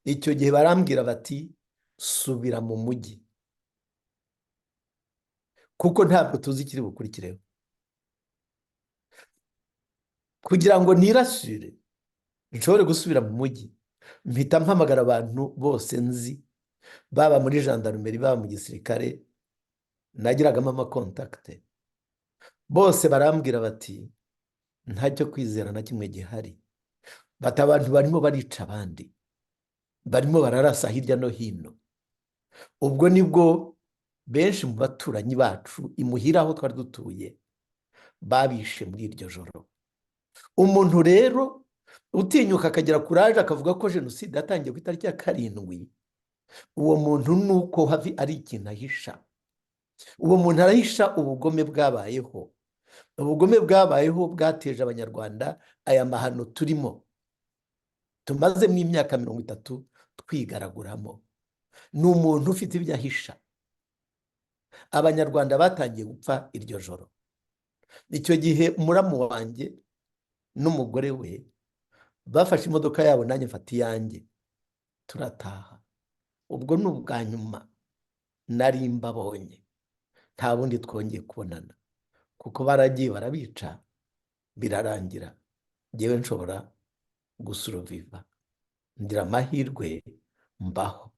Icyo gihe barambwira bati, subira mu mujyi, kuko ntabwo tuzi ikiri bukurikireho. Kugira ngo nirasire nshobore gusubira mu mujyi, mpita mpamagara abantu bose nzi, baba muri gendarmerie, baba mu gisirikare, nagiragamo amakontakite. Bose barambwira bati, ntacyo kwizera na kimwe gihari. Bati abantu barimo barica abandi, barimo bararasa hirya no hino. Ubwo nibwo benshi mu baturanyi bacu imuhira aho twari dutuye babishe muri iryo joro. Umuntu rero utinyuka akagira kuraje akavuga ko jenoside yatangiye ku itariki ya 7, uwo muntu nuko hafi ari ikintu ahisha. Uwo muntu arahisha ubugome bwabayeho. Ubugome bwabayeho bwateje abanyarwanda aya mahano turimo, tumaze mu imyaka 30 twigaraguramo. Ni umuntu ufite ibyo ahisha. Abanyarwanda batangiye gupfa iryo joro. Icyo gihe muramu wanjye n'umugore we bafashe imodoka yabo, nanjye mfata iyanjye, turataha. Ubwo ni ubwa nyuma nari mbabonye, nta bundi twongeye kubonana, kuko baragiye barabica birarangira. Njyewe nshobora gusuroviva, ngira amahirwe mbaho.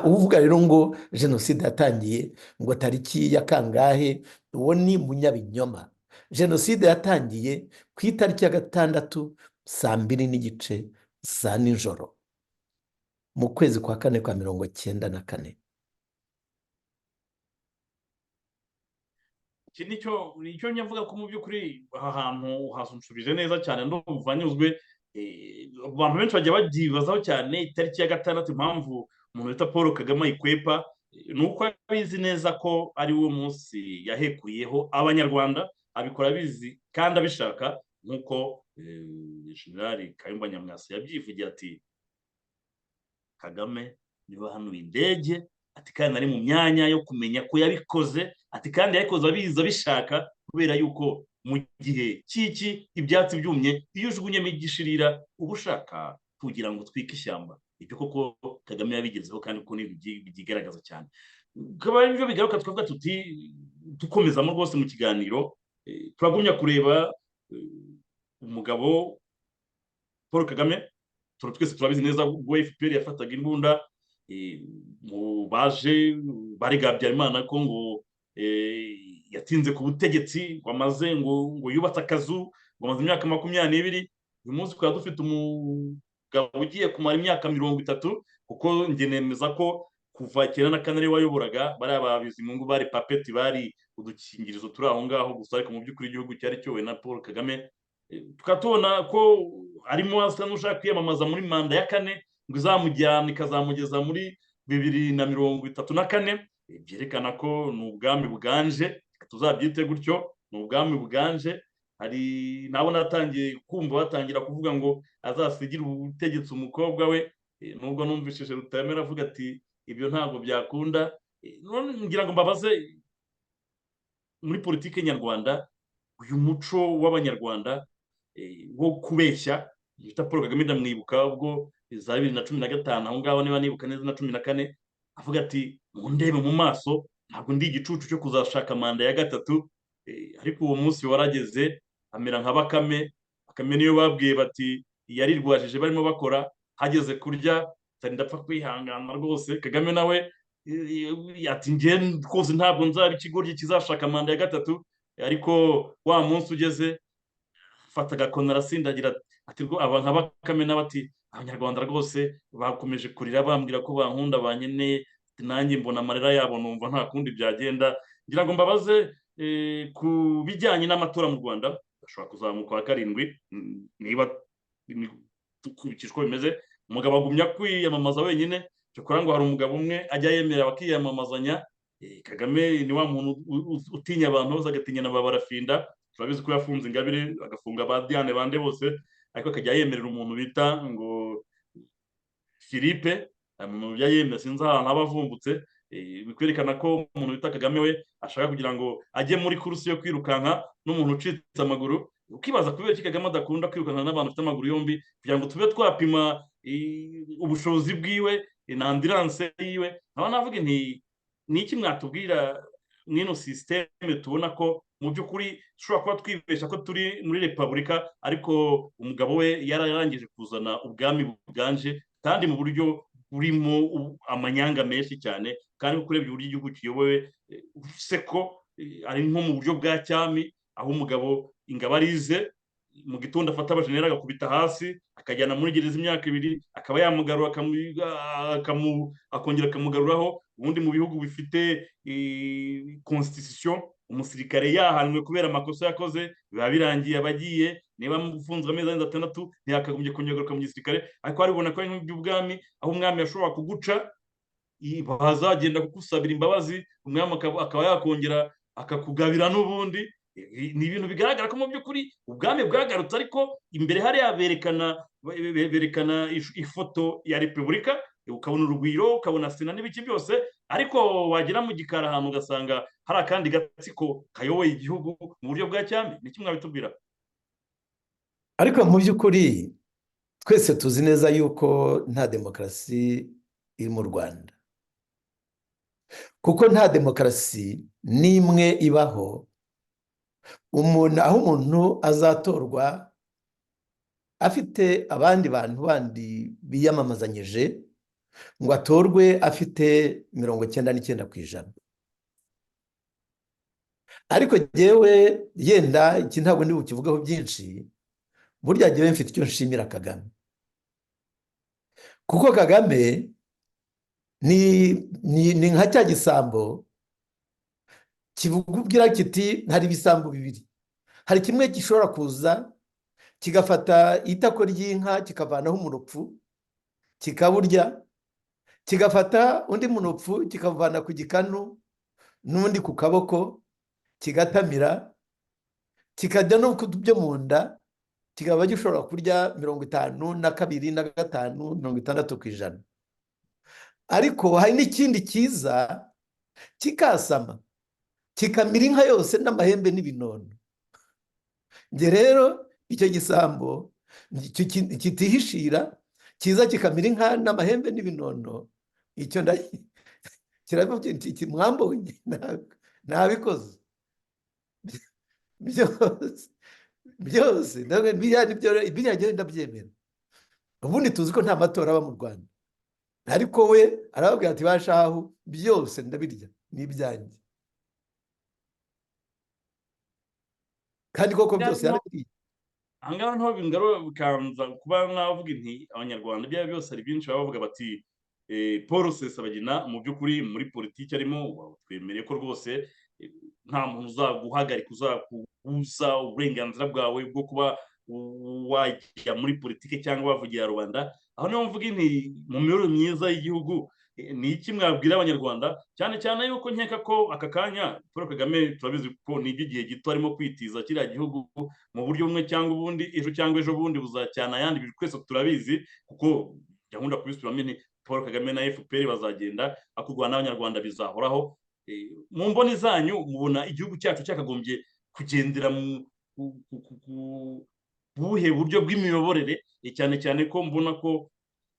Uvuga rero ngo jenoside yatangiye ngo tariki ya kangahe, uwo ni munyabinyoma. Jenoside yatangiye ku itariki ya 6 saa 2:30 za nijoro mu kwezi kwa 4 kwa 1994. Iki nicyo nyavuga ko mu by'ukuri aha hantu hasumbije neza cyane, ndumva nyuzwe. Abantu benshi bajya babyibazaho cyane itariki ya 6, impamvu umuntu wita Paul Kagame ayikwepa, ni uko abizi neza ko ari wo munsi yahekuyeho abanyarwanda. Abikora abizi kandi abishaka, nk'uko Jenerali Kayumba Nyamwasa yabyivugira ati, Kagame niba hanuye indege, ati kandi ari mu myanya yo kumenya ko yabikoze, ati kandi yabikoze abizi abishaka, kubera yuko mu gihe cy'iki ibyatsi byumye iyo ujugunyemo igishirira uba ushaka kugira ngo utwike ishyamba. ibyo koko Kagame yabigezeho kandi ko byigaragaza cyane. Akaba ari byo bigaruka twavuga tuti dukomezamo rwose mu kiganiro, turagumya kureba umugabo Paul Kagame. Twese turabizi neza ubwo FPR yafataga imbunda mu baje barega Habyarimana ko ngo yatinze ku butegetsi, wamaze ngo yubatse akazu, ngo amaze imyaka 20. Uyu munsi twaba dufite umugabo ugiye kumara imyaka 30, kuko njye nemeza ko kuva 94 ariwe wayoboraga, bariya ba Bizimungu bari papeti, bari udukingirizo turi aho ngaho gusa, ariko mu by'ukuri igihugu cyari cyowe na Paul Kagame. Tukatubona ko arimo asa n'ushaka kwiyamamaza muri manda ya 4 ngo izamujyana ikazamugeza muri 2034. Byerekana ko ni ubwami buganje, tuzabyite gutyo, ni ubwami buganje. Hari nabo natangiye kumva batangira kuvuga ngo azasigira ubutegetsi umukobwa we, nubwo numvishije Rutemera avuga ati ibyo ntabwo byakunda. Ngira ngo mbabaze, muri politike nyarwanda uyu muco w'abanyarwanda wo kubeshya, yita Paul Kagame ndamwibuka ubwo za 2015 aho ngaho, niba nibuka neza na 14, avuga ati mundebe mu maso, ntabwo ndi igicucu cyo kuzashaka manda ya 3. Ariko uwo munsi warageze amera nka Bakame. Bakame niyo babwiye bati yarirwajije barimo bakora, hageze kurya tari ndapfa kwihangana rwose. Kagame nawe ati nge rwose ntabwo nzaba ikigoryi kizashaka manda ya 3. Ariko wa munsi ugeze fata agakona arasindagira ati aba nka Bakame nawe ati abanyarwanda rwose bakomeje kurira bambwira ko bankunda banyeneye, nanjye mbona amarira yabo numva nta kundi byagenda. Ngira ngo mbabaze ku bijyanye n'amatora mu Rwanda ashobora kuzamuka wa 7, niba dukurikije uko bimeze. Umugabo agumya kwiyamamaza wenyine, cyokora ngo hari umugabo umwe ajya yemera bakiyamamazanya. Kagame ni wa muntu utinya abantu bose, agatinya na Barafinda. Turabizi ko yafunze Ingabire, agafunga ba Diane bande bose, ariko akajya yemerera umuntu bita ngo Philippe, umuntu yayemera sinzi ahantu aba avumbutse. Bikwerekana ko umuntu bita Kagame we ashaka kugira ngo ajye muri kursi yo kwirukanka n'umuntu ucitse amaguru. Ukibaza kubera iki Kagame adakunda kwirukanka n'abantu bafite amaguru yombi, kugira ngo tube twapima ubushobozi bwiwe na ambulance yiwe. Naho navuga nti ni iki mwatubwira mwino systeme tubona ko mu by'ukuri dushobora kuba twibesha ko turi muri repubulika, ariko umugabo we yararangije kuzana ubwami buganje, kandi mu buryo burimo amanyanga menshi cyane. Kandi kurebye uburyo igihugu kiyobowe, use ko ari nko mu buryo bwa cyami, aho umugabo ingabo arize mu gitondo afata abajenera agakubita hasi, akajyana muri gereza imyaka 2, akaba yamugarura akongera akamugaruraho. Ubundi mu bihugu bifite constitution, umusirikare yahanwe kubera amakosa yakoze biba birangiye, abagiye niba mufunzwe amezi 6 ntiyakagombye kongera mu gisirikare. Ariko haribona ko ari nk'iby'ubwami, aho umwami yashobora kuguca bazagenda kukusabira imbabazi, umwami akaba yakongera akakugabira n'ubundi. Ni ibintu bigaragara ko mu by'ukuri ubwami bwagarutse, ariko imbere hariya berekana ifoto ya repubulika, ukabona urugwiro, ukabona sena n'ibiki byose, ariko wagera mu gikara ahantu ugasanga hari akandi gatsiko kayoboye igihugu mu buryo bwa cyami. Ni kimwe mwabitubwira? Ariko mu by'ukuri twese tuzi neza yuko nta demokarasi iri mu Rwanda, kuko nta demokarasi n'imwe ibaho aho umuntu azatorwa afite abandi bantu bandi biyamamazanyije ngo atorwe afite 99%. Ariko jyewe yenda iki ntabwo ndi bukivugaho byinshi, burya jyewe mfite icyo nshimira Kagame, kuko Kagame ni nka cya gisambo kivugira kiti hari ibisambo 2. Hari kimwe gishobora kuza kigafata itako ry'inka kikavanaho umunopfu kikaburya, kigafata undi munopfu kikavana ku gikanu n'undi ku kaboko kigatamira, kikajya no ku byo mu nda, kikaba gishobora kurya 52 na 5 60%. Ariko hari n'ikindi kiza kikasama kikamira inka yose n'amahembe n'ibinono. Nge rero icyo gisambo kitihishira kiza kikamira inka n'amahembe n'ibinono, icyo kiravuga kiti mwambonye ntabikoze byose byose biriya ngenda ndabyemera. Ubundi tuzi ko nta matora aba mu Rwanda, ariko we arababwira ati bashahu byose ndabirya ni ibyanjye, kandi koko byose yarabiriye. ahangaha niho bingaruka bikanza kuba navuga inti abanyarwanda ibyo ari byo byose hari byinshi baba bavuga bati Paul Rusesabagina mu by'ukuri muri politiki arimo twemereye ko rwose nta muntu uzaguhagarika uzakubuza uburenganzira bwawe bwo kuba wajya muri politiki cyangwa wavugira rubanda. Aho niyo mvuga inti mu mibereho myiza y'igihugu ni iki mwabwira abanyarwanda, cyane cyane yuko nkeka ko aka kanya Paul Kagame turabizi ko ni iby'igihe gito arimo kwitiza kiriya gihugu mu buryo bumwe cyangwa ubundi, ejo cyangwa ejo bundi buzacyana ayandi, twese turabizi kuko gahunda kubisubiramo ni Paul Kagame na FPR bazagenda, akurwana n'abanyarwanda bizahoraho. Mu mboni zanyu mubona igihugu cyacu cyakagombye kugendera mu buhe buryo bw'imiyoborere, cyane cyane ko mbona ko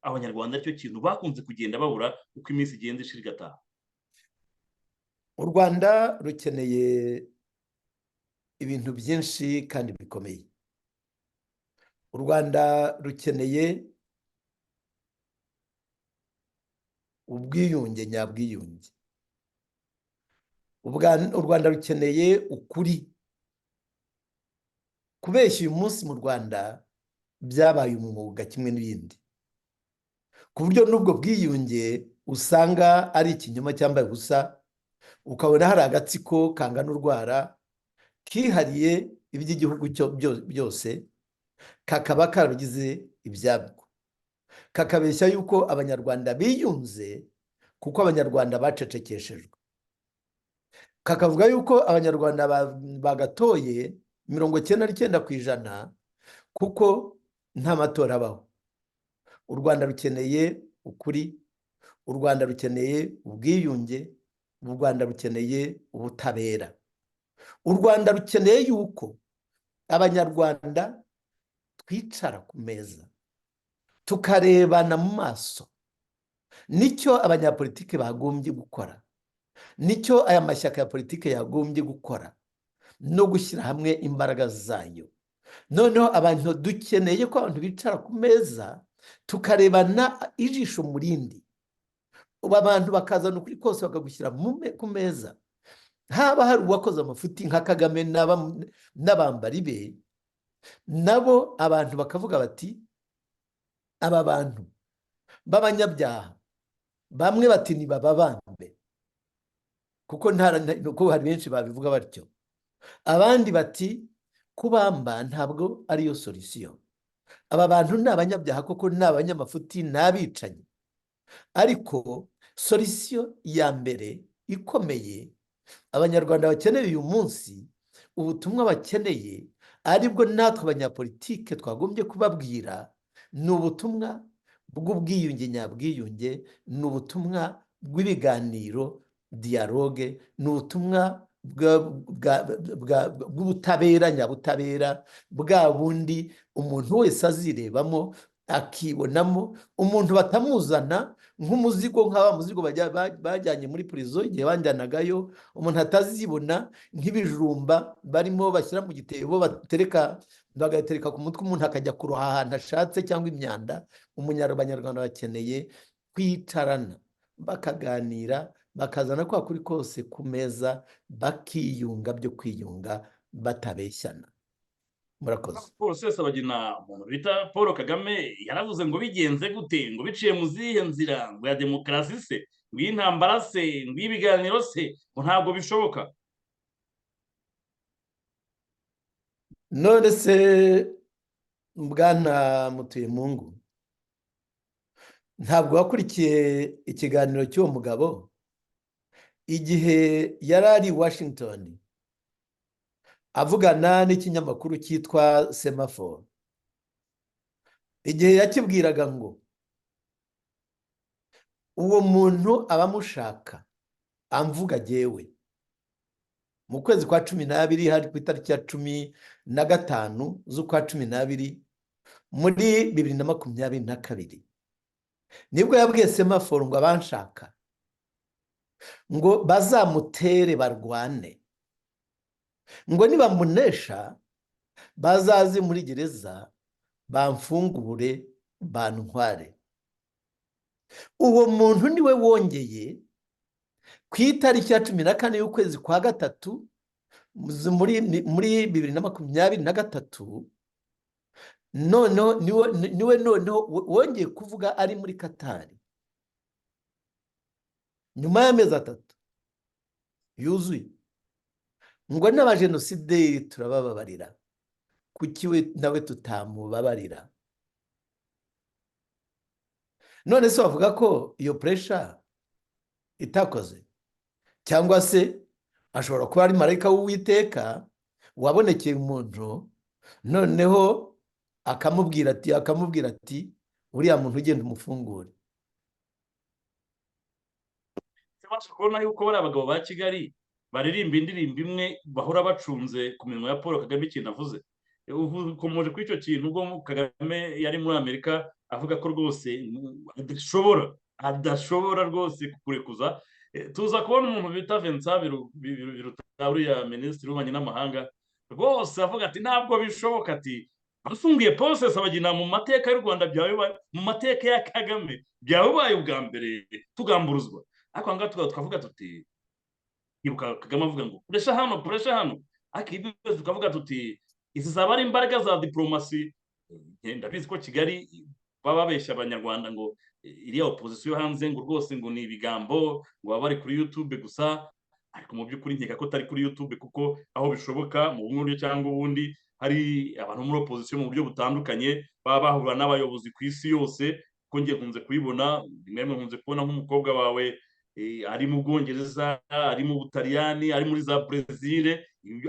abanyarwanda aricyo kintu bakunze kugenda babura uko iminsi igenda ishira igataha. U Rwanda rukeneye ibintu byinshi kandi bikomeye. U Rwanda rukeneye ubwiyunge nyabwiyunge. U Rwanda rukeneye ukuri. Kubeshya uyu munsi mu Rwanda byabaye umwuga kimwe n'ibindi, ku buryo n'ubwo bwiyunge usanga ari ikinyoma cyambaye ubusa, ukabona hari agatsiko kangana urwara kihariye iby'igihugu byose, kakaba karabigize ibyabwo, kakabeshya yuko abanyarwanda biyunze kuko abanyarwanda bacecekeshejwe, kakavuga yuko abanyarwanda bagatoye 99% kuko nta matora abaho. U Rwanda rukeneye ukuri, u Rwanda rukeneye ubwiyunge, u Rwanda rukeneye ubutabera, u Rwanda rukeneye yuko abanyarwanda twicara ku meza tukarebana mu maso. Nicyo abanyapolitike bagombye gukora, nicyo aya mashyaka ya politike yagombye gukora, no gushyira hamwe imbaraga zayo. Noneho abantu dukeneye ko abantu bicara ku meza tukarebana ijisho mu rindi, abantu bakazana ukuri kose bakagushyira ku meza. Haba hari uwakoze amafuti nka Kagame n'abambari be, nabo abantu bakavuga bati aba bantu b'abanyabyaha, bamwe bati ni bababambe, kuko hari benshi babivuga batyo. Abandi bati kubamba ntabwo ariyo solution. Aba bantu ni abanyabyaha koko, ni abanyamafuti, ni abicanyi, ariko solution ya mbere ikomeye abanyarwanda bakeneye uyu munsi, ubutumwa bakeneye, aribwo natwe abanyapolitike twagombye kubabwira, ni ubutumwa bw'ubwiyunge nyabwiyunge, ni ubutumwa bw'ibiganiro dialogue, ni ubutumwa bw'ubutabera nyabutabera, bwa bundi umuntu wese azirebamo akibonamo, umuntu batamuzana nk'umuzigo, nk'aba muzigo bajyanye muri prison igihe banjyanagayo, umuntu atazibona nk'ibijumba barimo bashyira mu gitebo bagatereka ku mutwe, umuntu akajya kuroha ahantu ashatse cyangwa imyanda. Abanyarwanda bakeneye kwicarana bakaganira, bakazana kwa kuri kose ku meza, bakiyunga byo kwiyunga batabeshyana. Murakoze. Paul Rusesabagina, umuntu bita Paul Kagame yaravuze ngo bigenze gute, ngo biciye mu zihe nzira, ngo ya demokarasi se, ngo y'intambara se, ngo y'ibiganiro se, ngo ntabwo bishoboka. None se Bwana Mutuyemungu, ntabwo wakurikiye ikiganiro cy'uwo mugabo igihe yari ari Washington avugana n'ikinyamakuru cyitwa Semaphore, igihe yakibwiraga ngo uwo muntu abamushaka amvuga jyewe, mu kwezi kwa 12 hari ku itariki ya 15 z'ukwa 12 muri 2022, nibwo yabwiye semaforo ngo abanshaka ngo bazamutere barwane, ngo nibamunesha bazaze muri gereza bamfungure bantware. uwo muntu niwe wongeye ku itariki ya 14 y'ukwezi kwa gatatu muri 2023, noneho niwe noneho wongeye kuvuga ari muri Katari nyuma y'amezi 3 yuzuye, ngo n'abajenosideri turabababarira, kuki we nawe tutamubabarira? none se bavuga ko iyo pressure itakoze, cyangwa se ashobora kuba ari marayika w'Uwiteka wabonekeye umuntu noneho akamubwira ati uriya muntu ugenda umufungure. tubasha kubona yuko bari abagabo ba Kigali baririmba indirimbo imwe bahora bacunze ku minwa ya Paul Kagame ikintu avuze. Ukomeje kuri icyo kintu ubwo Kagame yari muri Amerika avuga ko rwose adashobora rwose kukurekuza. Tuza kubona umuntu bita Vincent Biruta uriya minisitiri w'ububanyi n'amahanga rwose avuga ati ntabwo bishoboka, ati bafungiye Paul Rusesabagina mu mateka y'u Rwanda mu mateka ya Kagame byabaye ubwa mbere tugamburuzwa. Ariko ngaho tukavuga tuti ibuka Kagame avuga ngo puresha hano, ariko ibi tukavuga tuti izi zaba ari imbaraga za diplomasi. Ndabizi ko Kigali baba babeshya abanyarwanda ngo iriya opozisiyo hanze ngo rwose ngo ni ibigambo, ngo baba bari kuri YouTube gusa, ariko mu by'ukuri nkeka ko atari kuri YouTube, kuko aho bishoboka mu bumwe cyangwa ubundi hari abantu muri opozisiyo mu buryo butandukanye baba bahura n'abayobozi ku isi yose. Ko ngiye nkunze kubibona, rimwe nkunze kubona nk'umukobwa wawe ari mu Bwongereza, ari mu Butaliyani, ari muri za Brezil.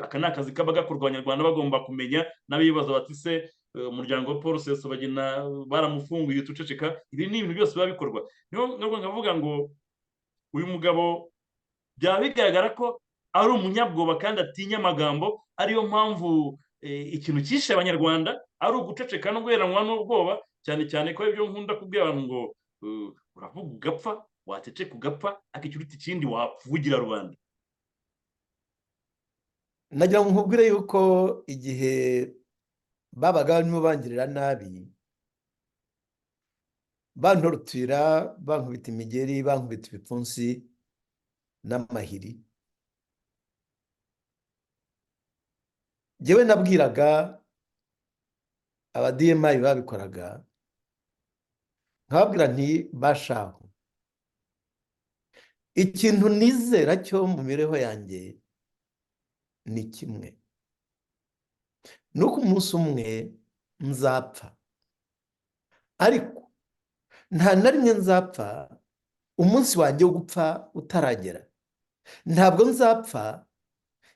Aka ni akazi kaba gakorwa, abanyarwanda bagomba kumenya n'abibaza bati se umuryango wa Paul Rusesabagina baramufunguye tuceceka. Ibi ni ibintu byose biba bikorwa. Niyo nkavuga ngo uyu mugabo byaba bigaragara ko ari umunyabwoba kandi atinya amagambo, ariyo mpamvu ikintu cyishe abanyarwanda ari uguceceka no guheranwa n'ubwoba, cyane cyane ko ibyo nkunda kubwira abantu ngo uravuga ugapfa, wateceka ugapfa, ariko ikiruta ikindi wavugira rubanda. nagira ngo nkubwire yuko igihe babaga barimo bangirira nabi, bantorotira, bankubita imigeri, bankubita ibipfunsi n'amahiri, njyewe nabwiraga abadiyemayi babikoraga, nkababwira nti bashaho, ikintu nizera cyo mu mibereho yanjye ni kimwe, nuko umunsi umwe nzapfa, ariko nta na rimwe nzapfa umunsi wanjye wo gupfa utaragera. Ntabwo nzapfa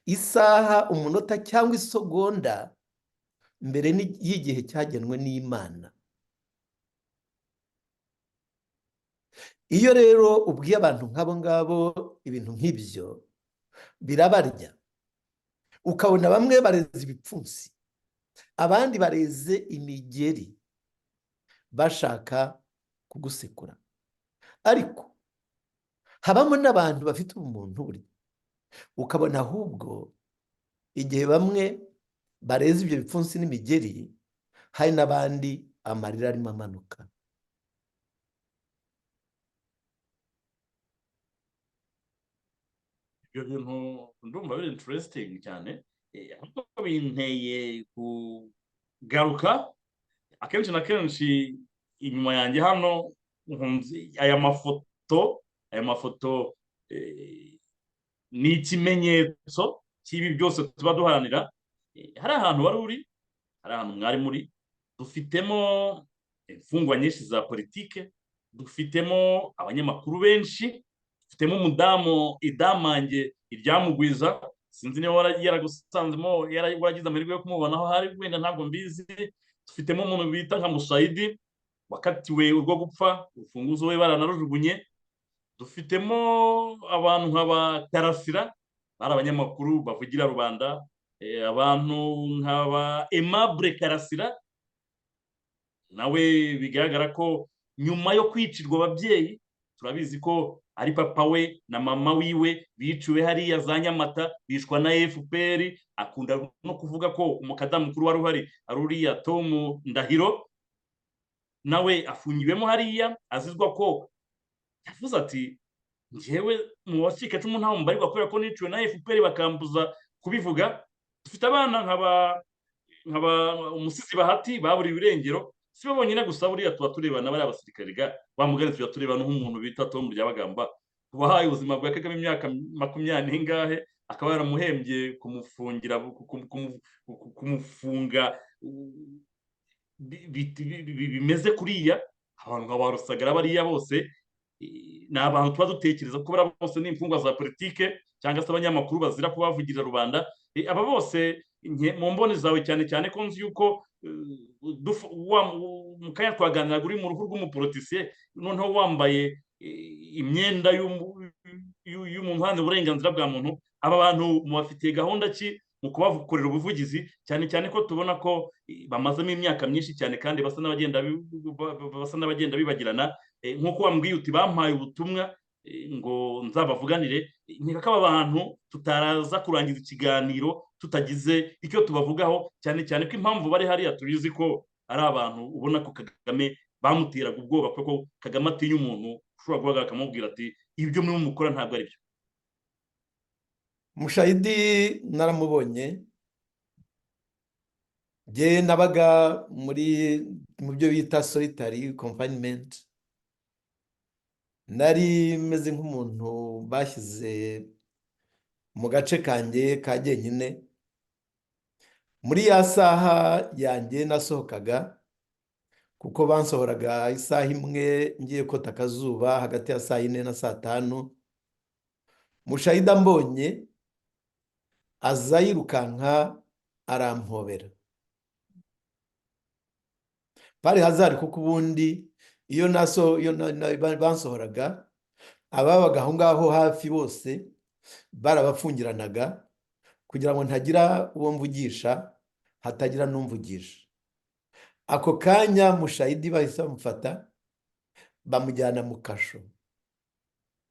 isaha, umunota cyangwa isegonda mbere y'igihe cyagenwe n'Imana. Iyo rero ubwiye abantu nk'abo ngabo ibintu nk'ibyo birabarya, ukabona bamwe bareze ibipfunsi, abandi bareze imigeri bashaka kugusekura, ariko habamo n'abantu bafite ubumuntu burya, ukabona ahubwo igihe bamwe bareze ibyo bipfunsi n'imigeri, hari n'abandi amarira arimo amanuka. Ibyo bintu ndumva biri interesting cyane, ariko binteye kugaruka akenshi na kenshi inyuma yanjye hano aya mafoto ni ikimenyetso cy'ibi byose tuba duharanira. Hari ahantu wari uri, hari ahantu mwari muri, dufitemo imfungwa nyinshi za politike, dufitemo abanyamakuru benshi, dufitemo umudamu idamange iryamugwiza, sinzi niba yaragusanzemo waragize amahirwe yo kumubona aho hari, wenda ntabwo mbizi. Dufitemo umuntu bita nka Mushayidi wakatiwe urwo gupfa, urufunguzo we baranarujugunye. Dufitemo abantu nk'aba Karasira, bari abanyamakuru bavugira rubanda, abantu nk'aba Aimable Karasira nawe bigaragara ko nyuma yo kwicirwa ababyeyi. Turabizi ko ari papa we na mama wiwe biciwe hariya za Nyamata, bicwa na FPR. Akunda no kuvuga ko umukadamu mukuru wari uhari ari uriya Tom Ndahiro, nawe afungiwemo hariya azizwa ko yavuze ati njyewe mu bacikacumu ntaho mbarirwa kubera ko niciwe na FPR bakambuza kubivuga. Dufite abana nkaba umusizi Bahati baburiwe irengero, si bo bonyine gusa, buriya tuba turebana bari abasirikare ga bamugane, tuba turebana nk'umuntu bita Tom Ryabagamba wahaye ubuzima bwa Kagame imyaka 20 n'ingahe, akaba yaramuhembye kumufunga bimeze kuriya. Abantu nka ba Rusagara bariya bose ni abantu tuba dutekereza ko bariya bose ni imfungwa za politike cyangwa se abanyamakuru bazira kubavugirira rubanda. Aba bose mu mboni zawe, cyane cyane ko nzi yuko mu kanya twaganiraga uri mu ruhu rw'umupolitisiye, noneho wambaye imyenda y'umuntu uharanira uburenganzira bwa muntu. Aba bantu mubafitiye gahunda ki mu kubakorera ubuvugizi, cyane cyane ko tubona ko bamazemo imyaka myinshi cyane kandi basa n'abagenda bibagirana. Nk'uko wambwiye uti bampaye ubutumwa ngo nzabavuganire, nkeka ko aba bantu tutaraza kurangiza ikiganiro tutagize icyo tubavugaho, cyane cyane ko impamvu bari hariya tubizi ko ari abantu ubona ko Kagame bamuteraga ubwoba, kuko Kagame atinya umuntu ushobora guhagarara akamubwira ati ibyo mwe mukora ntabwo ari byo. Mushayidi naramubonye, njye nabaga mu byo bita solitary confinement. Nari meze nk'umuntu bashyize mu gace kanjye ka jyenyine. Muri ya saha yanjye nasohokaga, kuko bansohoraga isaha imwe ngiye kota akazuba hagati ya saa 4 na saa 5. Mushayidi ambonye aza yirukanka arampobera. Bari hazari kuko ubundi iyo bansohoraga, ababaga aho ngaho hafi bose barabafungiranaga kugira ngo ntagira uwo mvugisha, hatagira n'umvugisha. Ako kanya Mushayidi bahise bamufata bamujyana mu kasho,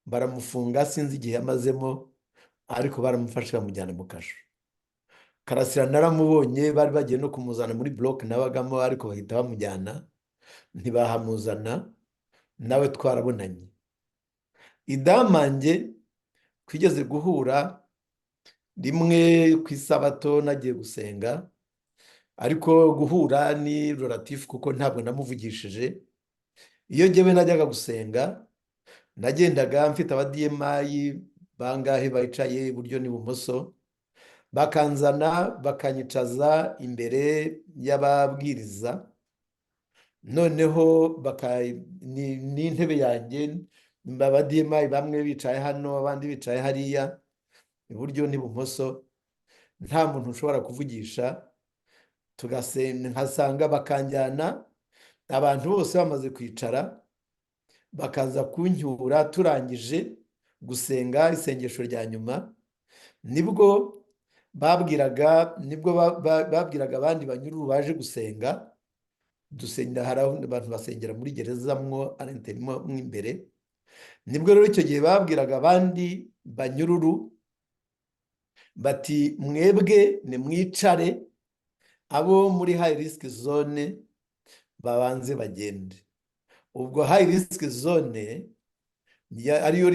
baramufunga. Sinzi igihe yamazemo, ariko baramufashe bamujyana mu kasho. Karasira naramubonye, bari bagiye no kumuzana muri block nabagamo, ariko bahita bamujyana, ntibahamuzana. Nawe twarabonanye. Idamange twigeze guhura rimwe ku isabato nagiye gusenga, ariko guhura ni relatif kuko ntabwo namuvugishije. Iyo njyewe najyaga gusenga, nagendaga mfite abadiyemayi bangahe bicaye iburyo n'ibumoso, bakanzana bakanyicaza imbere y'ababwiriza, noneho n'intebe yanjye, abadiyemayi bamwe bicaye hano abandi bicaye hariya iburyo n'ibumoso, nta muntu ushobora kuvugisha. nkasanga bakanjyana, abantu bose bamaze kwicara, bakaza kuncyura. Turangije gusenga isengesho rya nyuma, nibwo babwiraga abandi banyururu baje gusenga. Hari abantu basengera muri gereza mwo imbere. Nibwo rero icyo gihe babwiraga abandi banyururu bati mwebwe nimwicare, abo muri high risk zone babanze bagende. Ubwo high risk zone ariyo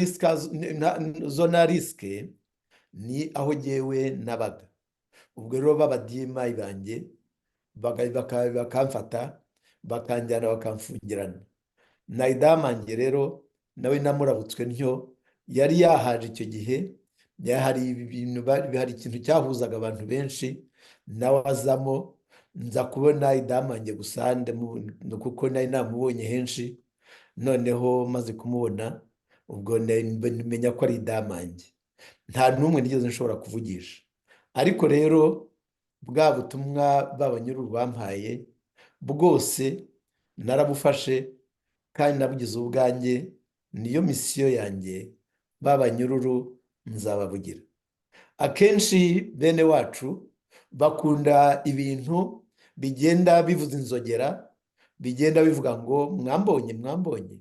zone ya risk ni aho jyewe nabaga. Ubwo rero babadiyemayi banjye bakamfata bakanjyana bakamfungirana. Na Idamange rero nawe namurabutswe ntyo, yari yahaje icyo gihe. Hari ikintu cyahuzaga abantu benshi, nawe azamo. Nza kubona Idamange gusa kuko nari namubonye henshi. Noneho maze kumubona, ubwo menya ko ari Idamange. Nta n'umwe nigeze nshobora kuvugisha. Ariko rero bwa butumwa b'abanyururu bampaye bwose narabufashe kandi nabugize ubwanjye. Niyo misiyo yanjye, b'abanyururu nzabavugira. Akenshi bene wacu bakunda ibintu bigenda bivuza inzogera, bigenda bivuga ngo mwambonye mwambonye.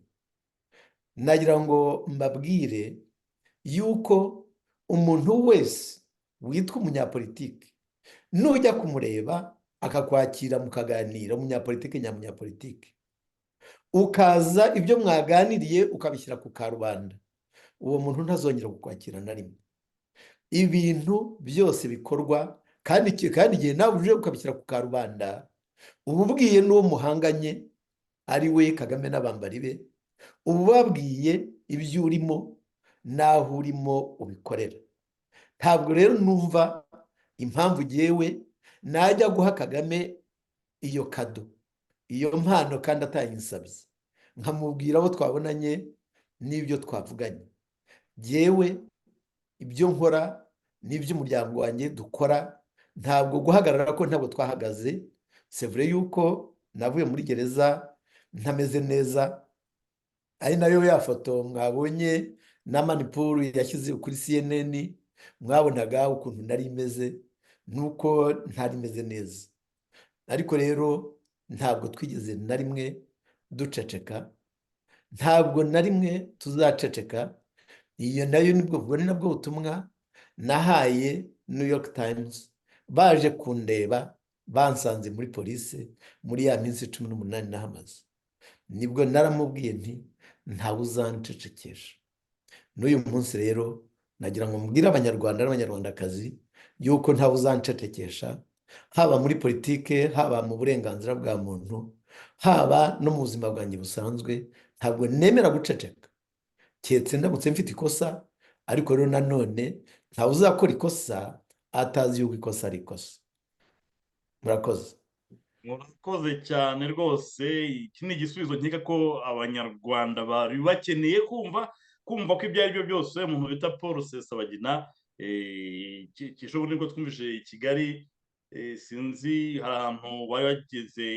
Nagira ngo mbabwire yuko umuntu wese witwa umunyapolitiki nujya kumureba akakwakira mukaganira, umunyapolitiki nyamunyapolitiki, ukaza ibyo mwaganiriye ukabishyira ku karubanda, uwo muntu ntazongera kukwakira na rimwe. Ibintu byose bikorwa kandi igihe nawe uje ukabishyira ku karubanda, uba ubwiye n'uwo muhanganye ari we Kagame n'abambari be, uba ubabwiye ibyo urimo n'aho urimo ubikorera. Ntabwo rero numva impamvu jyewe najya guha Kagame iyo kado, iyo mpano kandi atayinsabye, nkamubwira abo twabonanye n'ibyo twavuganye. Jyewe ibyo nkora n'iby'umuryango wanjye dukora, ntabwo guhagarara ko ntabwo twahagaze. C'est vrai yuko navuye muri gereza ntameze neza, ari nayo ya foto mwabonye na Manipur yashyize kuri CNN, mwabonaga ukuntu nari imeze, nuko ntari meze neza. Ariko rero ntabwo twigeze na rimwe duceceka, ntabwo na rimwe tuzaceceka. Iyo nayo ni nabwo butumwa nahaye New York Times baje kundeba, bansanze muri polisi muri ya minsi 18 nahamaze. Nibwo naramubwiye nti ntawe uzancecekesha. N'uyu munsi rero nagira ngo mbwire abanyarwanda n'abanyarwandakazi yuko ntawe uzancecekesha, haba muri politike, haba mu burenganzira bwa muntu, haba no mu buzima bwanjye busanzwe. Ntabwo nemera guceceka, keretse ndamutse mfite ikosa. Ariko rero nanone ntawe uzakora ikosa atazi yuko ikosa ari ikosa. Murakoze. murakoze cyane rwose. Iki ni igisubizo nkeka ko abanyarwanda bari bakeneye kumva ko ibyo ari byo byose umuntu bita Paul Rusesabagina kishoboye nibwo twumvise i Kigali. Sinzi hari ahantu bari bageze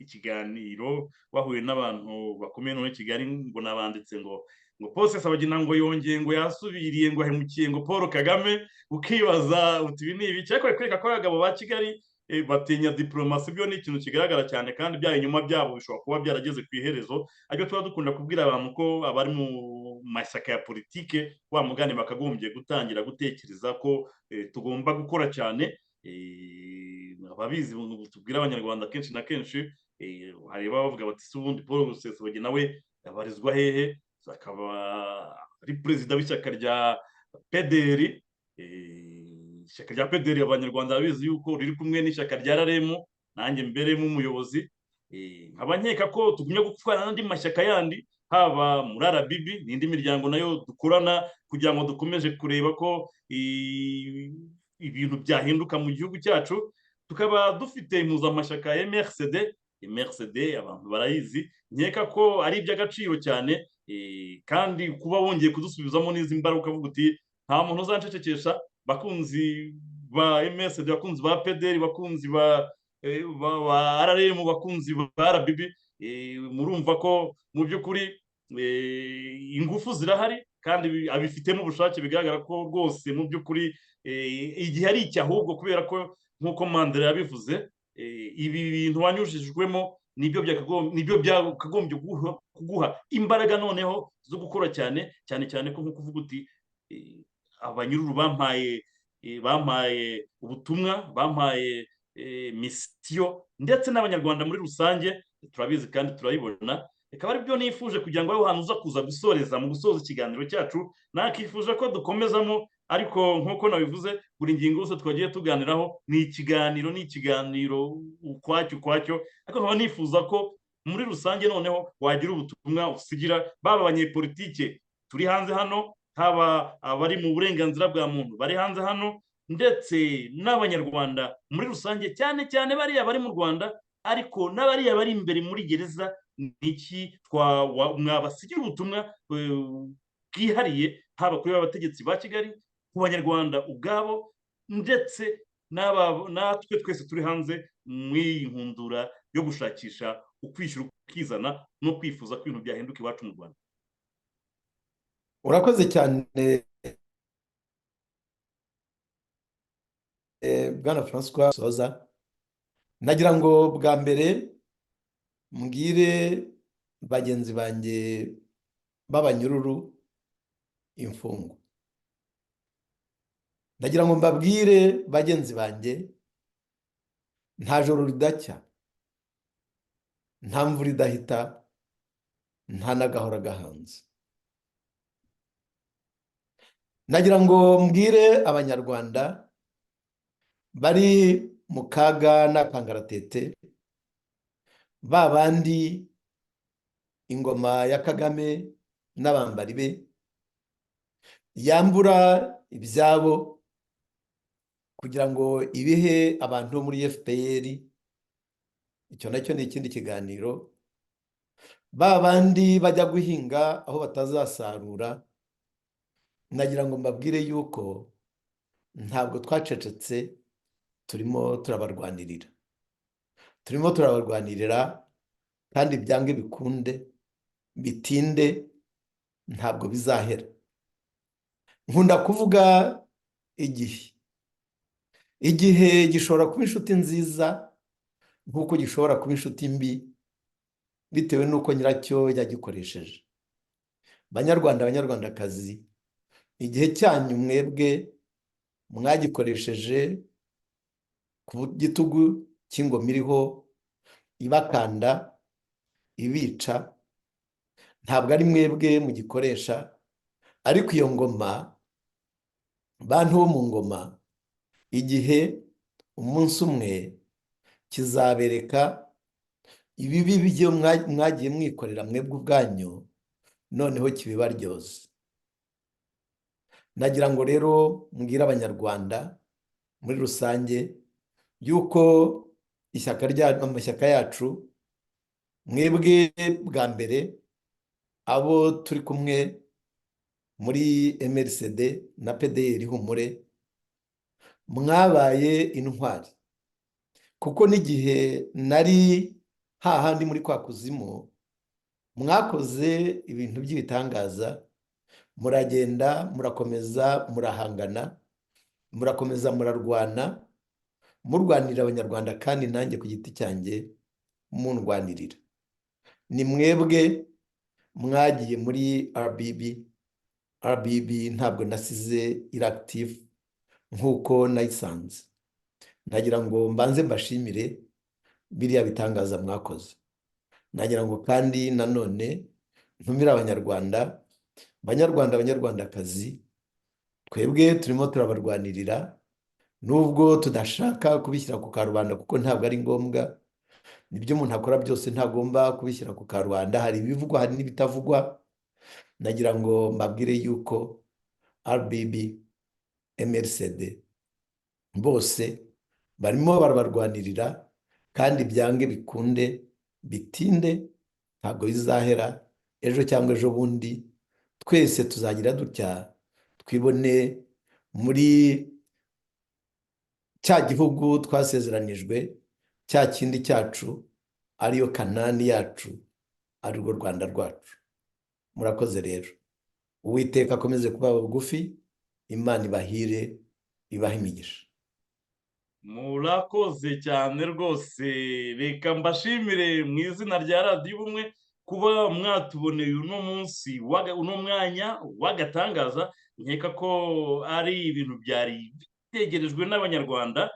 ikiganiro bahuye n'abantu bakomeye no i Kigali, ngo nabanditse ngo Paul Rusesabagina ngo yongeye ngo yasubiriye ngo ahemukiye ngo Paul Kagame. Ukibaza uti ibi ni ibiki? Ariko kwereka ko abagabo ba Kigali batinya diplomasi, byo ni ikintu kigaragara cyane, kandi bya inyuma byabo bishobora kuba byarageze ku iherezo. Ariko tuba dukunda kubwira abantu ko abari mu mashyaka ya politike wa mugani bakagombye gutangira gutekereza ko tugomba gukora cyane. Ababizi tubwira abanyarwanda kenshi na kenshi, hari bavuga bati se ubundi Paul Rusesabagina we abarizwa hehe? Akaba ari perezida w'ishyaka rya PDR. Ishyaka rya PDR abanyarwanda babizi yuko riri kumwe n'ishyaka rya RRM, nanjye mberemo umuyobozi. Nkaba nkeka ko tugumye gutwara n'andi mashyaka yandi, haba muri RBB n'indi miryango nayo dukorana, kugira ngo dukomeje kureba ko ibintu byahinduka mu gihugu cyacu. Tukaba dufite impuzamashyaka ya MRCD, abantu barayizi. Nkeka ko ari iby'agaciro cyane, kandi kuba wongeye kudusubizamo n'izi mbaraga ukavuga uti nta muntu uzancecekesha. Bakunzi ba MRCD, bakunzi ba PDR, bakunzi ba RRM, bakunzi ba RBB, murumva ko mu by'ukuri ingufu zirahari kandi abifitemo ubushake. Bigaragara ko rwose mu by'ukuri igihe ari iki, ahubwo kubera ko nk'uko Mandela yabivuze, ibi bintu wanyujijwemo nibyo byakagombye kuguha imbaraga noneho zo gukora cyane cyane ko nk'uko uvuga uti abanyururu bampaye ubutumwa, bampaye misiyo, ndetse n'abanyarwanda muri rusange turabizi kandi turayibona. Reka ari byo nifuje kugira ngo aho hantu uza kuza gusoreza mu gusoza ikiganiro cyacu, nakifuje ko dukomezamo. Ariko nk'uko nabivuze, buri ngingo yose twagiye tuganiraho ni ikiganiro ukwacyo. Ariko nkaba nifuza ko muri rusange noneho wagira ubutumwa usigira baba abanyepolitike turi hanze hano, haba abari mu burenganzira bwa muntu bari hanze hano, ndetse n'abanyarwanda muri rusange, cyane cyane bariya bari mu Rwanda, ariko n'abariya bari imbere muri gereza. Niki mwabasigira ubutumwa bwihariye, haba kuri abategetsi ba Kigali, ku banyarwanda ubwabo, ndetse natwe twese turi hanze mw'iyi nkundura yo gushakisha ukwishyura ukizana no kwifuza ko ibintu byahinduka iwacu mu Rwanda? Urakoze cyane Bwana Francois Soza. Nagira ngo bwa mbere mbwire bagenzi banjye b'abanyururu, imfungwa. Ndagira ngo mbabwire bagenzi banjye, nta joro ridacya, nta mvura idahita, nta n'agahora gahanze. Ndagira ngo mbwire abanyarwanda bari mu kaga n'akangaratete, ba bandi ingoma ya Kagame n'abambari be yambura ibyabo kugira ngo ibihe abantu bo muri FPR. Icyo nacyo ni ikindi kiganiro. Ba bandi bajya guhinga aho batazasarura, nagira ngo mbabwire yuko ntabwo twacecetse, turimo turabarwanirira kandi byange bikunde bitinde ntabwo bizahera. Nkunda kuvuga igihe gishobora kuba inshuti nziza nk'uko gishobora kuba inshuti mbi bitewe n'uko nyiracyo yagikoresheje. Banyarwanda, banyarwandakazi, igihe cyanyu mwebwe mwagikoresheje ku gitugu cy'ingoma iriho ibakanda ibica, ntabwo ari mwebwe mugikoresha, ariko iyo ngoma, bantu bo mu ngoma, igihe umunsi umwe kizabereka ibibi byo mwagiye mwikorera mwebwe ubwanyu, noneho kibibaryoze. Nagira ngo rero mbwire abanyarwanda muri rusange yuko amashyaka yacu, mwebwe bwa mbere abo turi kumwe muri MRCD na PDR Humure, mwabaye intwari, kuko n'igihe nari hahandi muri kwa kuzimu mwakoze ibintu by'ibitangaza, muragenda murakomeza murahangana, murakomeza murarwana, murwanirira abanyarwanda, kandi nanjye ku giti cyanjye mundwanirira. Ni mwebwe mwagiye muri RBB ntabwo nasize iractive nk'uko nayisanze. Nagira ngo mbanze mbashimire biriya bitangaza mwakoze. Nagira ngo kandi nanone ntumire abanyarwanda, banyarwandakazi, twebwe turimo turabarwanirira, nubwo tudashaka kubishyira ku karubanda kuko ntabwo ari ngombwa. Nibyo umuntu akora byose ntagomba kubishyira ku karubanda, hari ibivugwa hari n'ibitavugwa. Nagira ngo mbabwire yuko RBB, MRCD bose barimo barabarwanirira, kandi byange bikunde bitinde ntabwo bizahera. Ejo cyangwa ejo bundi twese tuzagira dutya, twibone muri cya gihugu twasezeranijwe, cya kindi cyacu, ariyo Kanani yacu, arirwo Rwanda rwacu. Murakoze rero. Uwiteka akomeze kuba bugufi, Imana ibahire, ibahe imigisha. murakoze cyane rwose. Reka mbashimire mu izina rya radiyo ubumwe kuba mwatuboneye uno munsi uno mwanya w'agatangaza. Nkeka ko ari ibintu byari bitegerejwe n'abanyarwanda,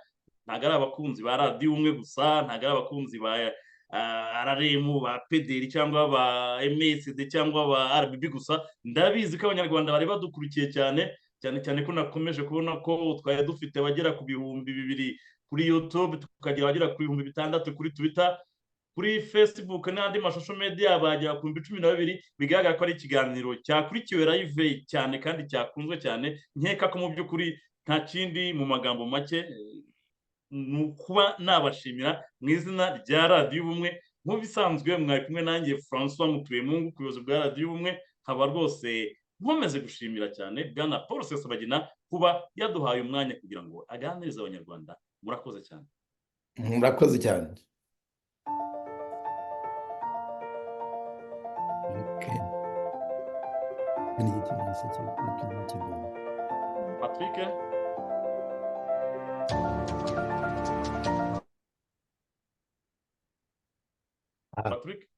ntabwo ari abakunzi ba radiyo ubumwe gusa, ntabwo ari abakunzi ba RRM, ba PDR cyangwa ba MSD cyangwa ba RBB gusa. Ndabizi ko abanyarwanda bari badukurikiye cyane cyane ko nakomeje kubona ko twari dufite abagera ku bihumbi 2,000 kuri YouTube, tukagira abagera ku bihumbi 6 kuri Twitter, kuri Facebook n'andi mashusho media bagera ku 12,000. Bigaragara ko ari ikiganiro cyakurikiwe live cyane kandi cyakunzwe cyane. Nkeka ko mu by'ukuri nta kindi, mu magambo make, ni ukuba nabashimira mu izina rya radiyo ubumwe. Nk'ubisanzwe mwari kumwe nanjye François Mutuyemungu ku buyobozi bwa radiyo ubumwe. Nkaba rwose nkomeze gushimira cyane bwana Paul Rusesabagina kuba yaduhaye umwanya kugira ngo aganirize abanyarwanda. Murakoze cyane. Murakoze cyane. Patrick. Ah, Patrick.